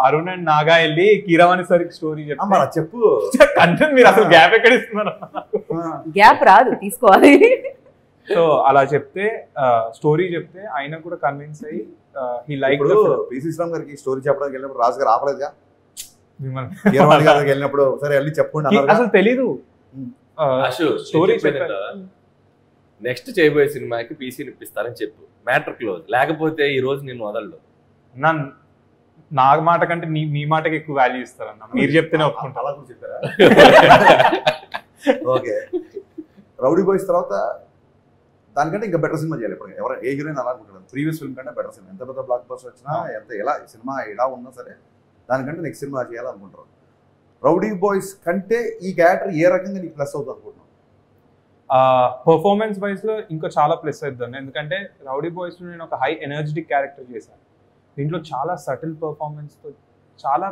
S2: అరుణ్ అండ్ నాగా వెళ్ళి కీరవాణి సార్ స్టోరీ
S4: చెప్పు
S2: కంటెంట్. మీరు అసలు గ్యాప్ ఎక్కడ ఇస్తున్నారు?
S1: గ్యాప్ రాదు, తీసుకోవాలి.
S2: సో అలా చెప్తే స్టోరీ చెప్తే ఆయన కూడా కన్విన్స్ అయ్యి హీ లైక్.
S4: పీసీ శ్రీరామ్ గారికి స్టోరీ చెప్పడానికి వెళ్ళినప్పుడు రాజు గారు ఆపలేదుగా, కీరవాణి గారికి వెళ్ళినప్పుడు సరే వెళ్ళి చెప్పుకోండి
S2: అసలు తెలీదు
S3: స్టోరీ. నెక్స్ట్ చేయబోయే సినిమాకి పీసీని ఇప్పిస్తారని చెప్పు, మ్యాటర్ క్లోజ్. లేకపోతే ఈ రోజు నేను వదలడు.
S2: నా మాట కంటే మీ మాటకి ఎక్కువ వాల్యూ ఇస్తారన్న, మీరు చెప్తేనే ఒప్పుకుంటా.
S4: అలా కూడా చెప్పారా? ఓకే, రౌడీ బాయ్స్ తర్వాత దానికంటే ఇంకా బెటర్ సినిమా చేయాలి. ఇప్పుడు ఎవరు ఏ హీరోయిన్ అలా అనుకుంటారు, ప్రీవియస్ ఫిల్మ్ కంటే బెటర్ సినిమా. ఎంత పెద్ద బ్లాక్ బస్టర్ వచ్చినా, ఎలా సినిమా ఎలా ఉన్నా సరే దానికంటే నెక్స్ట్ సినిమా చేయాలనుకుంటారు. రౌడీ బాయ్స్ కంటే ఈ క్యారెక్టర్ ఏ రకంగా నీకు ప్లస్ అవుతుంది అనుకుంటున్నావు?
S2: పర్ఫార్మెన్స్ వైజ్ లో ఇంకా చాలా ప్లస్ అవుతుంది. ఎందుకంటే రౌడీ బాయ్స్ లో నేను ఒక హై ఎనర్జెటిక్ క్యారెక్టర్ చేశాను. దీంట్లో చాలా సటిల్ పర్ఫార్మెన్స్ తో, చాలా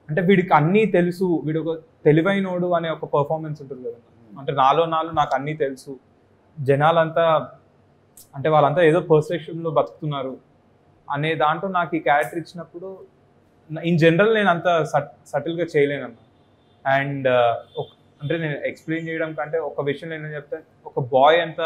S2: అంటే వీడికి అన్నీ తెలుసు, వీడు ఒక తెలివైనోడు అనే ఒక పర్ఫార్మెన్స్ ఉంటుంది కదా. అంటే నాలో నాకు అన్నీ తెలుసు, జనాలంతా అంటే వాళ్ళంతా ఏదో పర్సెప్షన్లో బతుకుతున్నారు అనే దాంట్లో నాకు ఈ క్యారెక్టర్ ఇచ్చినప్పుడు ఇన్ జనరల్ నేను అంత సటిల్గా చేయలేనన్నా. అండ్ అంటే నేను ఎక్స్ప్లెయిన్ చేయడం కంటే ఒక విషయం నేను చెప్తే, ఒక బాయ్ ఎంత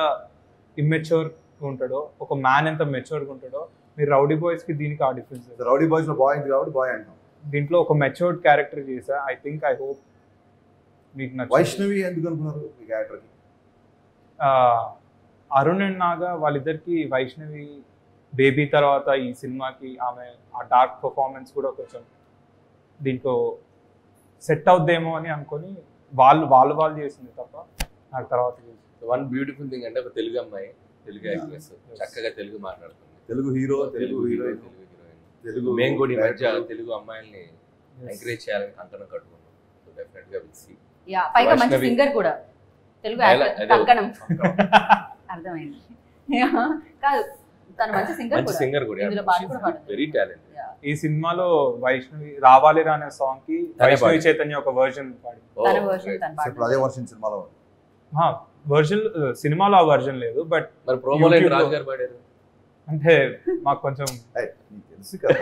S2: ఇమ్మెచ్యూర్గా ఉంటాడో, ఒక మ్యాన్ ఎంత మెచ్యూర్గా ఉంటాడో, మీరు రౌడీ బాయ్స్కి దీనికి ఆ డిఫరెన్స్.
S4: రౌడీ బాయ్స్లో బాయ్ ఉంది కాబట్టి బాయ్ అంటాం.
S2: దీంట్లో ఒక మెచ్యూర్డ్ క్యారెక్టర్ చేసా. ఐ హోప్ మీకు నచ్చింది.
S4: వైష్ణవి ఎందుకు అనుకున్నారు ఈ క్యారెక్టర్కి?
S2: అరుణ్ అండ్ నాగా వాళ్ళిద్దరికి వైష్ణవి బేబీ తర్వాత ఈ సినిమాకి ఆమె ఆ డార్క్ పర్ఫార్మెన్స్ కూడా కొంచెం దీంట్లో సెట్ అవుద్దేమో అని అనుకొని వాళ్ళు చేసింది తప్ప నాకు తర్వాత.
S3: వన్ బ్యూటిఫుల్ థింగ్ అంటే ఒక తెలుగు అమ్మాయి, తెలుగు యాక్ట్రెస్, చక్కగా తెలుగు మాట్లాడుతుంది,
S4: తెలుగు హీరో, తెలుగు హీరోయిన్,
S3: తెలుగు మేము కూడా ఈ మధ్య తెలుగు అమ్మాయిల్ని ఎంకరేజ్ చేయాలని కంకణం కట్టుకున్నాం. సో డెఫినెట్ గా విల్ సీ.
S1: యా, పైగా మంచి సింగర్ కూడా, తెలుగు కంకణం అర్థమైంది. కాదు, తను మంచి సింగర్ కూడా, ఇందులో పాట కూడా పాడుతుంది,
S3: వెరీ టాలెంటెడ్.
S2: ఈ సినిమాలో వైష్ణవి రావాలి రా అనే సాంగ్ కి వైష్ణవి చైతన్య ఒక వర్జన్ పాడి,
S1: తన వర్షన్ తన పాట.
S4: అదే వర్షన్ సినిమాలో
S2: వర్జన్, సినిమాలో ఆ వర్జన్ లేదు, బట్
S3: మరి ప్రోమోలో రాజు గారు పాడారు.
S2: అంటే మాకు కొంచెం
S4: తెలుసు కదా,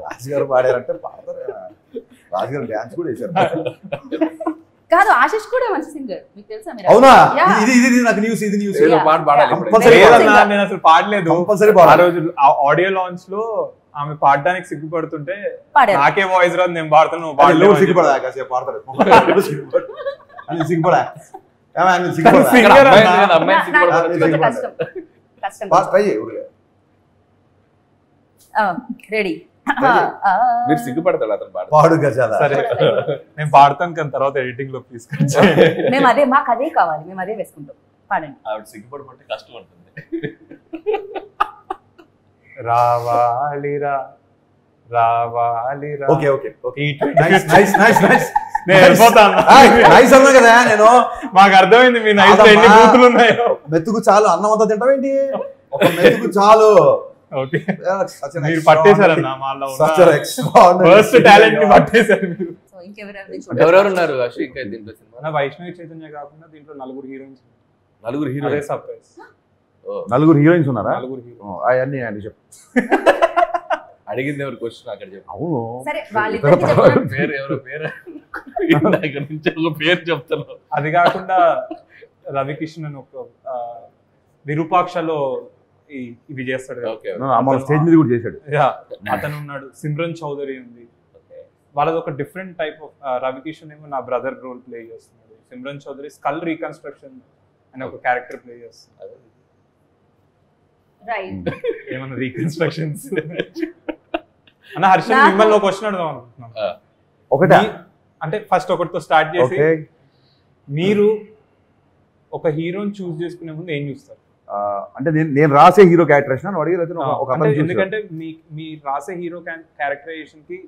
S4: రాజు గారు పాడారంటే పాడతారు. రాజు గారు డ్యాన్స్ కూడా వేశారు.
S1: కాదు ఆశిష్ కూడా మంచి సింగర్, మీకు తెలుసా? మీరు
S4: అవునా?
S1: Yeah.
S4: ఇది నాకు న్యూస్, ఇది న్యూస్.
S3: ఏదో పాట పాడాలి ఇప్పుడు.
S4: Compulsory
S2: లేదన్నా, నేను అసలు పాడలేదు.
S4: కంపల్సరీ
S2: ఆ రోజు ఆడియో లాంచ్ లో ఆమె పాడడానికి సిగ్గుపడుతుంటే
S1: పాడారు.
S2: నాకే వాయిస్ రాదు, నేను పాడుతాను నువ్వు
S4: పాడలేవు.
S2: పాడలేవు
S4: సిగ్గుపడా కాసేపు పాడతాడు. సిగ్గుపడా సిగ్గుపడా
S2: Singer
S3: అమ్మాయిని
S2: అన్నా.
S3: నేను అమ్మాయిని సిగ్గుపడతాను.
S1: కొంచెం కష్టం కష్టం.
S4: ట్రై చేయి.
S1: రెడీ?
S3: మీరు సిగ్గుపడతాడు అతను పాట.
S4: పాడు గజాల.
S2: సరే నేను పాడతాను కానీ తర్వాత ఎడిటింగ్ లో ప్లీజ్
S1: మేము అదే, మాకు అదే కావాలి, మేము అదే వేసుకుంటాం. పాడండి.
S3: ఆవిడ సిగ్గుపడమంటే కష్టం ఉంటుంది.
S2: రావాలిరా రావాలిరా.
S4: Okay okay okay.
S2: ఈ
S4: నైస్ నైస్ నైస్ నైస్.
S2: నేను వెళ్ళిపోతాను.
S4: నైస్ అన్నా కదా నేను.
S2: మాకు అర్థమైంది మీ నైస్ లో ఎన్ని బూతులు ఉన్నాయో.
S4: మెతుకు చాలు, అన్నం అంతా తింటావేంటి? ఒక మెతుకు చాలు.
S2: ఓకే మీరు పట్టేశారన్న మాలో ఫస్ట్ టాలెంట్ ని పట్టేశారు మీరు.
S1: సో ఇంకెవరెవరు
S3: ఎవరెవరు ఉన్నారు అశ్విన్ ఇంకా దీంట్లో సినిమా?
S2: మన వైష్ణవి చైతన్య కాకుండా దీంట్లో నలుగురు హీరోయిన్స్.
S3: నలుగురు
S2: అదే
S3: హీరోయిన్స్.
S2: సర్ప్రైజ్.
S4: నలుగురు హీరోయిన్స్ ఉన్నారా?
S2: నలుగురు హీరో.
S4: అవన్నీ అండి చెప్పు.
S3: అడిగింది ఎవరు క్వశ్చన్ అక్కడ చెప్పు.
S4: అవును.
S1: సరే వాళ్ళిద్దరికి చెప్పండి.
S3: పేరు ఎవరో పేరు ఇక్కడ నుంచి ఒక పేరు చెప్తాను.
S2: అది కాకుండా రవికిషన్ ఒక విరూపాక్షలో ఇవి చేస్తాడు కదా.
S3: ఓకే
S4: మన స్టేజ్ మీద కూడా చేశాడు.
S2: యా, అతను ఉన్నాడు. సిమ్రన్ చౌదరి ఉంది. వాళ్ళది ఒక డిఫరెంట్ టైప్ ఆఫ్. రవికిషన్ ఏమో నా బ్రదర్ రోల్ ప్లే చేస్తున్నాడు. సిమ్రన్ చౌదరి స్కల్ రీకన్స్ట్రక్షన్ అనే ఒక క్యారెక్టర్ ప్లే చేస్తున్నాడు.
S1: రైట్.
S2: ఏమన్నా రీకన్స్ట్రక్షన్స్ అన్న. హర్షల్ మిమ్మల్ని ఒక క్వశ్చన్ అడుగుదాం అనుకుంటున్నాను.
S4: ఒకటే
S2: అంటే ఫస్ట్ ఒకటితో స్టార్ట్ చేసి
S4: ఓకే.
S2: మీరు ఒక హీరోని చూస్ చేసుకునే ముందు ఏం చూస్తారు?
S4: అంటే నేను రాసే హీరో క్యారెక్టరేషన్ అని అడిగి ఒక
S2: అంటే
S4: అతను
S2: ఎందుకంటే మీ రాసే హీరో క్యారెక్టరైజేషన్ కి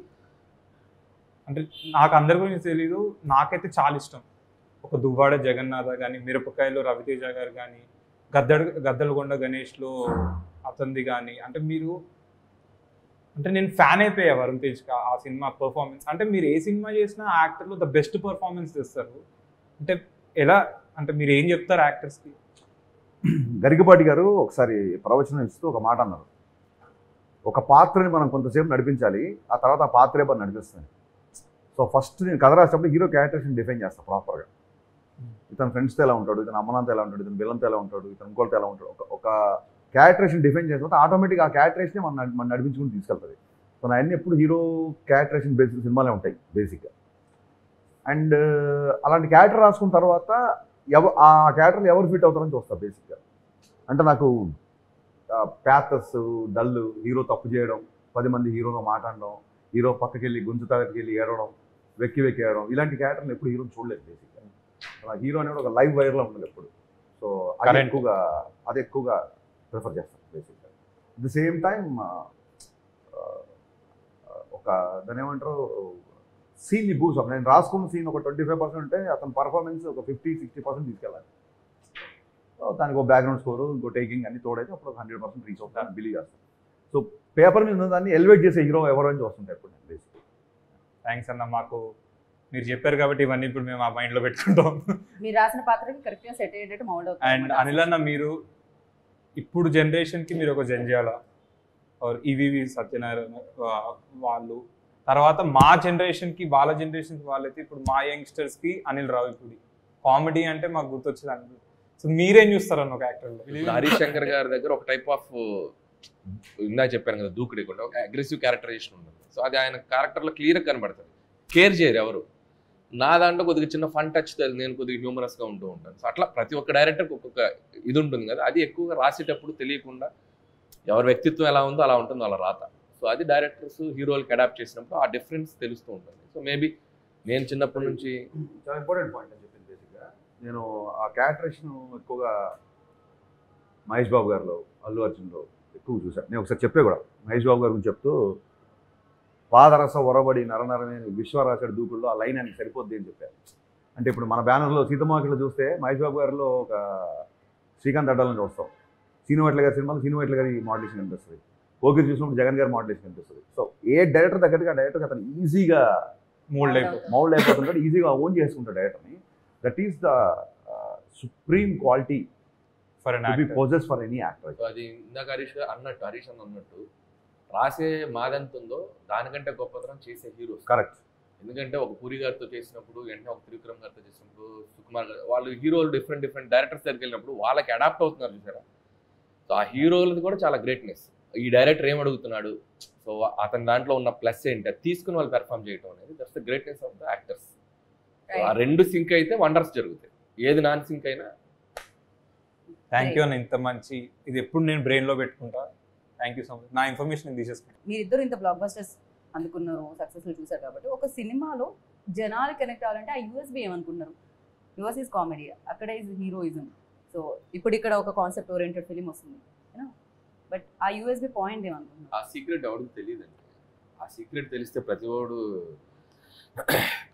S2: అంటే నాకు అందరి గురించి తెలీదు, నాకైతే చాలా ఇష్టం. ఒక దువ్వాడ జగన్నాథ కానీ, మిరపకాయలో రవితేజ గారు కానీ, గద్దలగొండ గణేష్లో అతనిది కానీ, అంటే మీరు అంటే నేను ఫ్యాన్ అయిపోయా వరుణ్ తేజ్ ఆ సినిమా పర్ఫార్మెన్స్. అంటే మీరు ఏ సినిమా చేసినా ఆ యాక్టర్లో ద బెస్ట్ పర్ఫార్మెన్స్ తెస్తారు. అంటే ఎలా, అంటే మీరు ఏం చెప్తారు యాక్టర్స్కి?
S4: గరికపాటి గారు ఒకసారి ప్రవచనం ఇస్తూ ఒక మాట అన్నారు. ఒక పాత్రని మనం కొంతసేపు నడిపించాలి, ఆ తర్వాత ఆ పాత్రే మనం నడిపిస్తుంది. సో ఫస్ట్ నేను కథ రాసేటప్పుడు హీరో క్యారెక్టర్స్ని డిఫైన్ చేస్తాను ప్రాపర్గా. ఇతను ఫ్రెండ్స్తో ఎలా ఉంటాడు, ఇతను అమ్మనాథతో ఎలా ఉంటాడు, ఇతను విలన్తో ఎలా ఉంటాడు, ఇతను ఇంకోటితో ఎలా ఉంటాడు. ఒక క్యారెక్టరేషన్ డిఫైన్ చేసిన తర్వాత ఆటోమేటిక్గా ఆ క్యారెక్టరేషనే మనం నడిపించుకుని తీసుకెళ్తుంది. సో నా అన్ని ఎప్పుడు హీరో క్యారెక్టరేషన్ బేసిక్ సినిమాలే ఉంటాయి బేసిక్గా. అండ్ అలాంటి క్యారెక్టర్ రాసుకున్న తర్వాత ఆ క్యారెక్టర్లు ఎవరు ఫిట్ అవుతారని చూస్తారు బేసిక్గా. అంటే నాకు ప్యాథస్, డల్, హీరో తప్పు చేయడం, 10 మంది హీరోతో మాట్లాడడం, హీరో పక్కకి వెళ్ళి గుంజు తాగటికి వెళ్ళి ఏడవడం, వెక్కి ఏడడం, ఇలాంటి క్యారెక్టర్లు ఎప్పుడు హీరోని చూడలేదు బేసిక్గా. నాకు హీరో అనేది ఒక లైవ్ వైర్లో ఉండదు ఎప్పుడు. సో అది ఎక్కువగా ప్రిఫర్ చేస్తాను బేసిక్గా. అట్ ది సేమ్ టైం ఒక దాని ఏమంటారు సీన్ని బూస్ అప్. నేను రాసుకున్న సీన్ ఒక 25% ఉంటే అతని పర్ఫార్మెన్స్ ఒక 50-60% తీసుకెళ్ళాలి. దానికి ఒక బ్యాక్గ్రౌండ్ స్కోరు, ఇంకో టేకింగ్ అన్ని తోడైతే అప్పుడు 100% రీచ్ అవుతాను బిలీవ్ చేస్తాను. సో పేపర్ మీద దాన్ని ఎలివేట్ చేసే హీరో ఎవరు అని చూస్తుంటాయి ఇప్పుడు నేను బేసిక్గా.
S2: థ్యాంక్స్ అన్న, మాకు మీరు చెప్పారు కాబట్టి ఇవన్నీ ఇప్పుడు మేము ఆ మైండ్లో పెట్టుకుంటాం.
S1: మీరు రాసిన పాత్రకి కరెక్ట్గా సెట్ అయ్యేటట్టు మౌల్డ్ అవుతుంది.
S2: అండ్ అనిల్ అన్న, మీరు ఇప్పుడు జనరేషన్కి మీరు ఒక జంజాల ఈవీవి సత్యనారాయణ వాళ్ళు, తర్వాత మా జనరేషన్కి వాళ్ళ జనరేషన్కి వాళ్ళైతే ఇప్పుడు మా యంగ్స్టర్స్కి అనిల్ రావిపూడి. కామెడీ అంటే మాకు గుర్తొచ్చేది అనిల్. సో మీరేం చూస్తారన్న ఒక యాక్టర్లో?
S3: హరీష్ శంకర్ గారి దగ్గర ఒక టైప్ ఆఫ్ ఇందా చెప్పాను కదా, దూకుడికుండా ఒక అగ్రెసివ్ క్యారెక్టరైజేషన్ ఉంటుంది. సో అది ఆయన క్యారెక్టర్లో క్లియర్గా కనబడుతుంది. కేర్ చేయరు ఎవరు. నా దాంట్లో కొద్దిగా చిన్న ఫన్ టచ్, నేను కొద్దిగా హ్యూమరస్గా ఉంటూ ఉంటాను. సో అట్లా ప్రతి ఒక్క డైరెక్టర్కి ఒక్కొక్క ఇది ఉంటుంది కదా, అది ఎక్కువగా రాసేటప్పుడు తెలియకుండా ఎవరి వ్యక్తిత్వం ఎలా ఉందో అలా ఉంటుంది వాళ్ళ రాత. సో అది డైరెక్టర్స్ హీరోలకి అడాప్ట్ చేసినప్పుడు ఆ డిఫరెన్స్ తెలుస్తూ ఉంటుంది. సో మేబీ నేను చిన్నప్పటి నుంచి
S4: చాలా ఇంపార్టెంట్ పాయింట్ అని చెప్పింది బేసిక్గా. నేను ఆ క్యారెక్టరేషన్ ఎక్కువగా మహేష్ బాబు గారిలో, అల్లు అర్జున్లో ఎక్కువ చూశాను. నేను ఒకసారి చెప్పే కూడా మహేష్ బాబు గారి గురించి చెప్తూ, పాదరస ఒరబడి నరనరమే విశ్వరాశడి దూకుల్లో ఆ లైన్ ఆయనకి సరిపోద్ది అని చెప్పారు. అంటే ఇప్పుడు మన బ్యానర్లో సీతమ్మకిలో చూస్తే మహేష్ బాబు గారిలో ఒక శ్రీకాంత్ అడ్డాలను చూస్తాం, సీనువట్ల గారి సినిమాలో సీనువట్ల గారి మోడలేషన్ కనిపిస్తుంది, ఓకే చూసినప్పుడు జగన్ గారి మోడలేషన్ కనిపిస్తుంది. సో ఏ డైరెక్టర్ తగ్గట్టుగా డైరెక్టర్ అతను ఈజీగా మౌల్డ్ అయిపోతుంటాడు, ఈజీగా ఓన్ చేసుకుంటాడు డైరెక్టర్ని. That is the supreme quality possess for any actor.
S3: అది ఇందాక హరీష్ అన్నట్టు రాసే మాదెంత ఉందో దానికంటే గొప్పతనం చేసే హీరోస్.
S4: కరెక్ట్.
S3: ఎందుకంటే ఒక పూరి గారితో చేసినప్పుడు వెంటనే ఒక త్రివిక్రమ్ గారితో చేసినప్పుడు సుకుమార్ గారు వాళ్ళు హీరోలు డిఫరెంట్ డైరెక్టర్స్ దగ్గరికి వెళ్ళినప్పుడు వాళ్ళకి అడాప్ట్ అవుతున్నారు చూసారా. సో ఆ హీరోలది కూడా చాలా గ్రేట్నెస్. ఈ డైరెక్టర్ ఏం అడుగుతున్నాడు, సో అతని దాంట్లో ఉన్న ప్లస్ ఏంటి అది తీసుకుని వాళ్ళు పెర్ఫామ్ చేయడం అనేది that's the greatness of the actors. ఆ రెండు సింక్ అయితే వండర్స్ జరుగుతాయి, ఏది నాన్ సింక్ అయినా.
S2: థ్యాంక్ యూ అని ఇంత మంచి ఇది ఎప్పుడు నేను బ్రెయిన్లో పెట్టుకుంటా. Thank you so much. నా ఇన్ఫర్మేషన్ తీసేసుకుంటా.
S1: మీరిద్దరు ఇంత బ్లాక్ బస్టర్స్ అందుకున్నారు, సక్సెస్ఫుల్ చూసారు కాబట్టి ఒక సినిమాలో జనాలు కనెక్ట్ అవ్వాలంటే ఆ యూఎస్బి ఏమనుకుంటున్నారు? యూఎస్ ఈజ్ కామెడీ, అక్కడ ఈజ్ హీరోయిజం. సో ఇప్పుడు ఇక్కడ ఒక కాన్సెప్ట్ ఓరియంటెడ్ ఫిలిం వస్తుంది, బట్ ఆ యూఎస్బి పాయింట్ ఏమనుకుంటున్నారు?
S3: ఆ సీక్రెట్ ఎవరికి తెలియదండి. ఆ సీక్రెట్ తెలిస్తే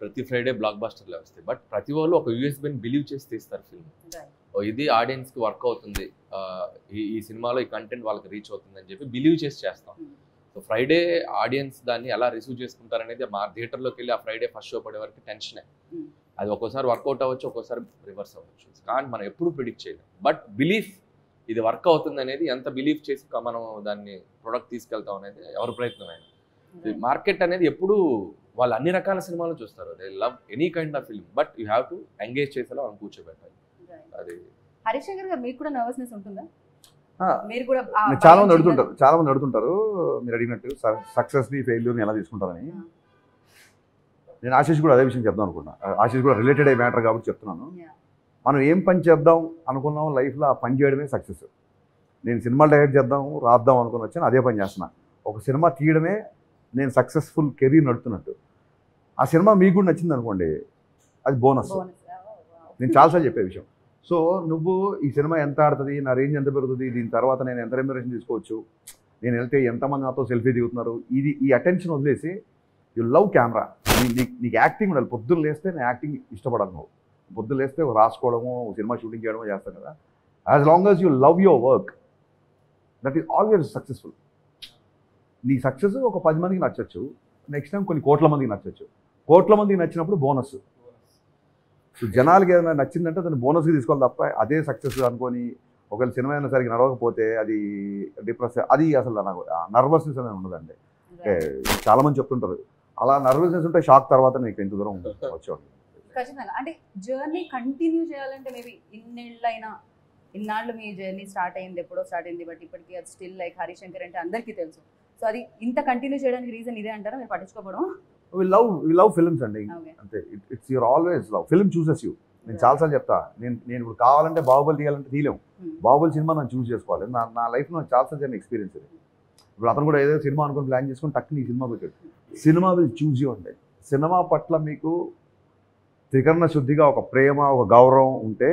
S3: ప్రతి ఫ్రైడే బ్లాక్ బస్టర్లో వస్తాయి. బట్ ప్రతి వాళ్ళు ఒక యూఎస్బిని బిలీవ్ చేసి తీస్తారు ఫిల్మ్. ఇది ఆడియన్స్కి వర్క్ అవుతుంది, ఈ సినిమాలో ఈ కంటెంట్ వాళ్ళకి రీచ్ అవుతుంది అని చెప్పి బిలీవ్ చేసి చేస్తాం. సో ఫ్రైడే ఆడియన్స్ దాన్ని ఎలా రిసీవ్ చేసుకుంటారనేది మా థియేటర్లోకి వెళ్ళి ఆ ఫ్రైడే ఫస్ట్ షో పడే వరకు టెన్షనే. అది ఒక్కోసారి వర్కౌట్ అవ్వచ్చు, ఒక్కోసారి రివర్స్ అవ్వచ్చు, కానీ మనం ఎప్పుడు ప్రిడిక్ట్ చేయలేం. బట్ బిలీఫ్ ఇది వర్క్ అవుతుంది అనేది, ఎంత బిలీవ్ చేసి మనం దాన్ని ప్రొడక్ట్ తీసుకెళ్తాం అనేది ఎవరి ప్రయత్నమైనా. మార్కెట్ అనేది ఎప్పుడు వాళ్ళు అన్ని రకాల సినిమాలు చూస్తారు, they love any kind of film, but you have to engage చేసేలా మనం కూర్చోబెట్టాలి. అది
S1: హరీష్ శంకర్ గారు మీకు కూడా నర్వస్నెస్ ఉంటుందా? మీరు కూడా
S4: చాలా మంది అడుగుతుంటారు మీరు అడిగినట్టు సక్సెస్ని ఫెయిల్యూర్ని ఎలా తీసుకుంటారని. నేను ఆశీష్ కూడా అదే విషయం చెప్దాం అనుకున్నా. ఆశీష్ కూడా రిలేటెడ్ అయ్యే మ్యాటర్ కాబట్టి చెప్తున్నాను. మనం ఏం పని చేద్దాం అనుకున్నాం లైఫ్లో ఆ పని చేయడమే సక్సెస్. నేను సినిమాలు డైరెక్ట్ చేద్దాం రాద్దాం అనుకుని వచ్చాను, అదే పని చేస్తున్నా. ఒక సినిమా తీయడమే నేను సక్సెస్ఫుల్ కెరీర్ నడుపుతున్నట్టు. ఆ సినిమా మీకు కూడా నచ్చింది అనుకోండి, అది బోనస్. నేను చాలాసార్లు చెప్పే విషయం. సో నువ్వు ఈ సినిమా ఎంత ఆడుతుంది, నా రేంజ్ ఎంత పెరుగుతుంది, దీని తర్వాత నేను ఎంత రెమ్యునరేషన్ తీసుకోవచ్చు, నేను వెళ్తే ఎంతమంది నాతో సెల్ఫీ దిగుతున్నారు, ఈ అటెన్షన్ వదిలేసి యు లవ్ కెమెరా. నీకు యాక్టింగ్ ఉండాలి. పొద్దున్న లేస్తే నేను యాక్టింగ్ ఇష్టపడాలి. నువ్వు పొద్దున్న లేస్తే రాసుకోవడము, సినిమా షూటింగ్ చేయడమో చేస్తాను కదా. As long as you love your work, that is always successful. నీ సక్సెస్ ఒక 10 మందికి నచ్చచ్చు, నెక్స్ట్ టైం కొన్ని కోట్ల మందికి నచ్చచ్చు. కోట్ల మందికి నచ్చినప్పుడు బోనస్. సో జనాలకి ఏదైనా నచ్చిందంటే దాన్ని బోనస్గా తీసుకోవాలి తప్ప అదే సక్సెస్ అనుకొని ఒకవేళ సినిమా అయినా సరిగ్గా నడవకపోతే అది డిప్రెస్, అది అసలు నాకు నర్వస్నెస్ అనేది ఉండదండి. చాలామంది చెప్తుంటారు అలా నర్వస్నెస్ ఉంటే షాక్ తర్వాత నీకు ఎంత దూరం వచ్చేవాడు.
S1: ఖచ్చితంగా. అంటే జర్నీ కంటిన్యూ చేయాలంటే మేబీ ఇన్నాళ్ళు మీ జర్నీ స్టార్ట్ అయింది, ఎప్పుడో స్టార్ట్ అయింది, బట్ ఇప్పటికీ అది స్టిల్ లైక్ హరీష్ శంకర్ అంటే అందరికీ తెలుసు. సో అది ఇంత కంటిన్యూ చేయడానికి రీజన్ ఇదే అంటారా, మీరు పట్టించుకోవడం?
S4: వి లవ్ ఫిల్మ్స్ అండి, అంతే. It's your always love. Film chooses you. నేను చాలాసార్లు చెప్తా, నేను ఇప్పుడు కావాలంటే బాహుబలి తీయాలంటే తీయలేము. బాహుబలి సినిమా నన్ను చూస్ చేసుకోవాలి. నా లైఫ్లో నాకు చాలాసార్లు జరిగిన ఎక్స్పీరియన్స్ ఇది. ఇప్పుడు అతను కూడా ఏదో సినిమా అనుకుని ప్లాన్ చేసుకుని టక్కుని ఈ సినిమాకి వచ్చాడు. సినిమా విల్ చూజ్ యూ అంటే, సినిమా పట్ల మీకు త్రికరణ శుద్ధిగా ఒక ప్రేమ, ఒక గౌరవం ఉంటే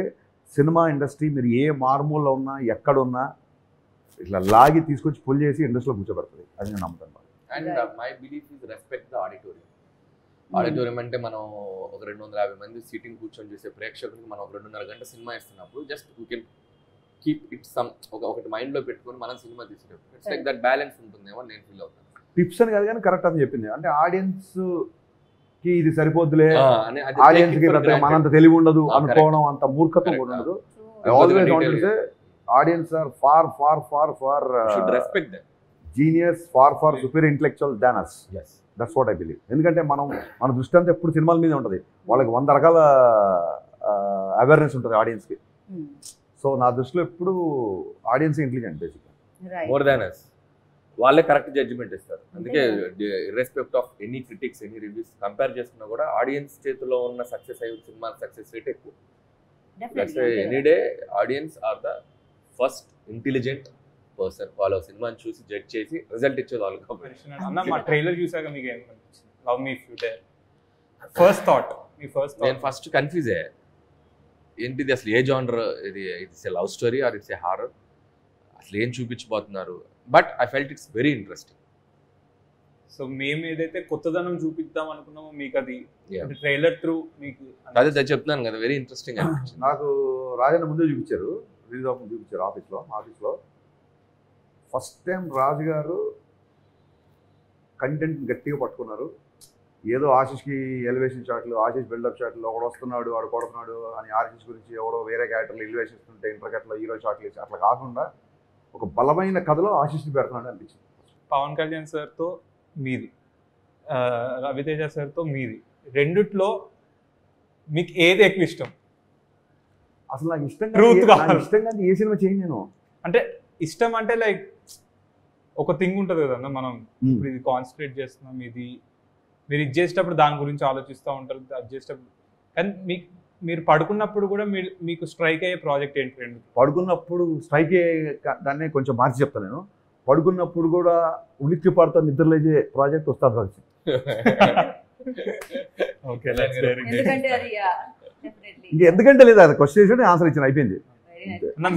S4: సినిమా ఇండస్ట్రీ మీరు ఏ మార్మూల్లో ఉన్నా ఎక్కడున్నా ఇట్లా లాగి తీసుకొచ్చి పుల్ చేసి ఇండస్ట్రీలో కూర్చోబెడుతుంది. అది నేను నమ్ముతాను.
S3: And my belief is respect the auditorium. Auditorium అంటే మనం ఒక 250 మంది సీటింగ్ కూర్చొని చూసే ప్రేక్షకులకు మనం ఒక 2.5 గంట సినిమా ఇస్తున్నప్పుడు just you can keep it some ఒకటి మైండ్లో పెట్టుకొని మనం సినిమా తీసుకునేప్పుడు ఇట్స్ లైక్ దట్ బ్యాలెన్స్ ఉంటుందేమో నేను ఫీల్ అవుతాను.
S4: టిప్స్ అని కాదు కానీ కరెక్ట్ అని చెప్పింది. అంటే ఆడియన్స్కి ఇది సరిపోద్దులే, ఆడియన్స్కి మనంత తెలివి ఉండదు అనుకోవడం, అంత మూర్ఖత్వం కూడా ఉండదు. Always want to say audience are far far far far
S3: respect them,
S4: genius, far superior intellectual than us. That's what I believe. ఎందుకంటే మన దృష్టి అంతా ఎప్పుడు సినిమాల మీద ఉంటుంది. వాళ్ళకి 100 రకాల అవేర్నెస్ ఉంటుంది ఆడియన్స్కి. సో నా దృష్టిలో ఎప్పుడు ఆడియన్స్ ఇంటెలిజెంట్ బేసిక్గా,
S3: మోర్ దాన్ us. వాళ్ళే కరెక్ట్ జడ్జిమెంట్ ఇస్తారు. అందుకే irrespective of any critics, any reviews compare చేసుకున్నా కూడా ఆడియన్స్ చేతిలో ఉన్న సక్సెస్ అయ్యే సినిమా సక్సెస్ రేట్ ఎక్కువ. Any day audience are the first intelligent person. వాళ్ళ సినిమాని చూసి జడ్జ్ చేసి రిజల్ట్ ఇచ్చేది వాళ్ళు.
S2: అన్న మా ట్రైలర్ చూసాక మీకు ఏమనిపించింది? Love me if you dare. First thought, మీ ఫస్ట్ థాట్.
S3: నేను ఫస్ట్ కన్ఫ్యూజ్ అయ్యా, ఏంటిది అసలు ఏ జానర్ ఇది? It's a love story or it's a horror? అసలు ఏం చూపించబోతున్నారు? But I felt it's very interesting.
S2: So మేము ఏదైతే కొత్తదనం చూపిద్దాం అనుకున్నామో మీకు అది ట్రైలర్ త్రూ మీకు
S3: అదే చెప్తున్నాను కదా, వెరీ ఇంట్రెస్టింగ్ అనిపించింది.
S4: నాకు రాజన్న ముందే చూపించారు, రిలీజ్ ఆఫ్ చూపించారు ఆఫీస్లో. ఫస్ట్ టైం రాజు గారు కంటెంట్ గట్టిగా పట్టుకున్నారు. ఏదో ఆశీష్కి ఎలివేషన్ షాట్లు, ఆశీష్ బిల్డప్ షాట్లు, ఒకడు వస్తున్నాడు వాడు కొడుతున్నాడు అని ఆశీష్ గురించి ఎవడో వేరే క్యారెక్టర్లు ఎలివేషన్ ఇస్తుంటే ఇంటర్కట్లో హీరో షాట్లు ఇచ్చి అట్లా కాకుండా ఒక బలమైన కథలో ఆశీష్ని పెడుతున్నాడు అనిపించింది.
S2: పవన్ కళ్యాణ్ సార్తో మీది రవితేజ సార్తో మీది, రెండిట్లో మీకు ఏది ఎక్కువ ఇష్టం?
S4: అసలు నాకు ఇష్టం
S2: Truth కావాలి.
S4: ఇష్టంగా ఏ సినిమా చేయను నేను.
S2: అంటే ఇష్టం అంటే లైక్ ఒక థింగ్ ఉంటుంది కదన్నా, మనం ఇప్పుడు ఇది కాన్సన్ట్రేట్ చేస్తున్నాం, ఇది మీరు ఇది చేసేటప్పుడు దాని గురించి ఆలోచిస్తూ ఉంటారు, అది చేసేటప్పుడు. కానీ మీరు పడుకున్నప్పుడు కూడా మీకు స్ట్రైక్ అయ్యే ప్రాజెక్ట్ ఏంటి? రెండు
S4: పడుకున్నప్పుడు స్ట్రైక్ దాన్ని కొంచెం మార్చి చెప్తాను నేను. పడుకున్నప్పుడు కూడా ఉలిక్కి పడుతూ నిద్రలేచే ప్రాజెక్ట్ ఉస్తాద్ భగత్ సింగ్.
S2: ఓకే,
S1: ఎందుకంటే అది డెఫినెట్లీ
S4: ఇంక ఎందుకంటే లేదు, అది క్వశ్చన్ ఆన్సర్ ఇచ్చిన అయిపోయింది.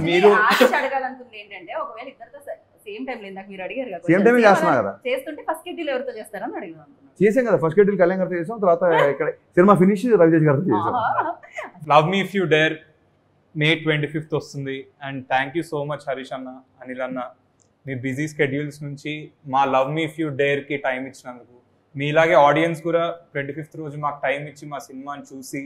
S2: మీరు
S1: ఆశిష్ అడగాలనుకుంది ఏంటంటే ఒకవేళ ఇద్దరితో సేమ్ టైం లేదు, మీరు అడిగారు కదా,
S4: సేమ్ టైమే చేస్తున్నా కదా.
S1: చేస్తుంటే ఫస్ట్ షెడ్యూల్ ఎవరితో చేస్తారని అడిగాను.
S4: చేసాం కదా, ఫస్ట్ షెడ్యూల్ కళ్యాణ్ గారితో చేసాం, తర్వాత ఇక్కడ సినిమా ఫినిష్ రవితేజ్ గారితో చేసాం.
S2: Love me if you dare May 25th వస్తుంది. And thank you so much Harish అన్న, అనిల్ అన్న, మీ బిజీ స్కెడ్యూల్స్ నుంచి మా లవ్ మీ ఇఫ్ యూ డేర్కి టైం ఇచ్చినందుకు. మీలాగే ఆడియన్స్ కూడా 25th రోజు మాకు టైం ఇచ్చి మా సినిమాని చూసి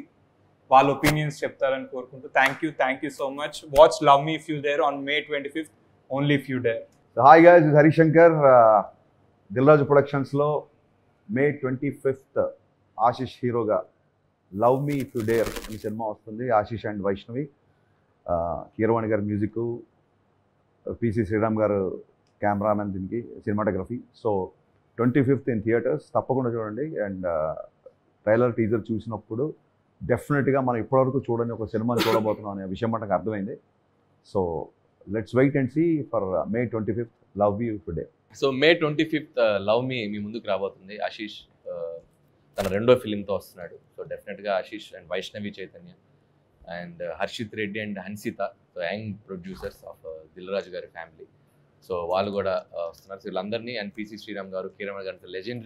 S2: వాళ్ళ ఒపీనియన్స్ చెప్తారని కోరుకుంటూ thank you so much. Watch love me if you dare on May 25th, only if you dare.
S4: Hi guys, Harish Shankar. Dil Raju ప్రొడక్షన్స్లో May 25th ఆశిష్ హీరోగా love me if you dare ఈ సినిమా వస్తుంది. ఆశిష్ అండ్ వైష్ణవి, కీరవాణి గారి మ్యూజిక్, పిసి శ్రీరామ్ గారు cameraman, దీనికి cinematography. So 25th in theatres, తప్పకుండా చూడండి. And trailer teaser చూసినప్పుడు డెఫినెట్గా మనం ఇప్పటివరకు చూడని ఒక సినిమాని చూడబోతున్నాం అనే విషయం మనకు అర్థమైంది. So let's wait and see for May 25th love you today.
S3: So May 25th love me మీ ముందుకు రాబోతుంది. ఆశీష్ తన రెండో ఫిలింతో వస్తున్నాడు. సో డెఫినెట్గా Ashish and Vaishnavi Chaitanya and Harshith Reddy and Hansitha, so young producers of Dil Raju గారి ఫ్యామిలీ, సో వాళ్ళు కూడా వస్తున్నారు. సో వీళ్ళందరినీ, అండ్ పిసి శ్రీరామ్ గారు, కీరవాణి గారి లెజెండరీ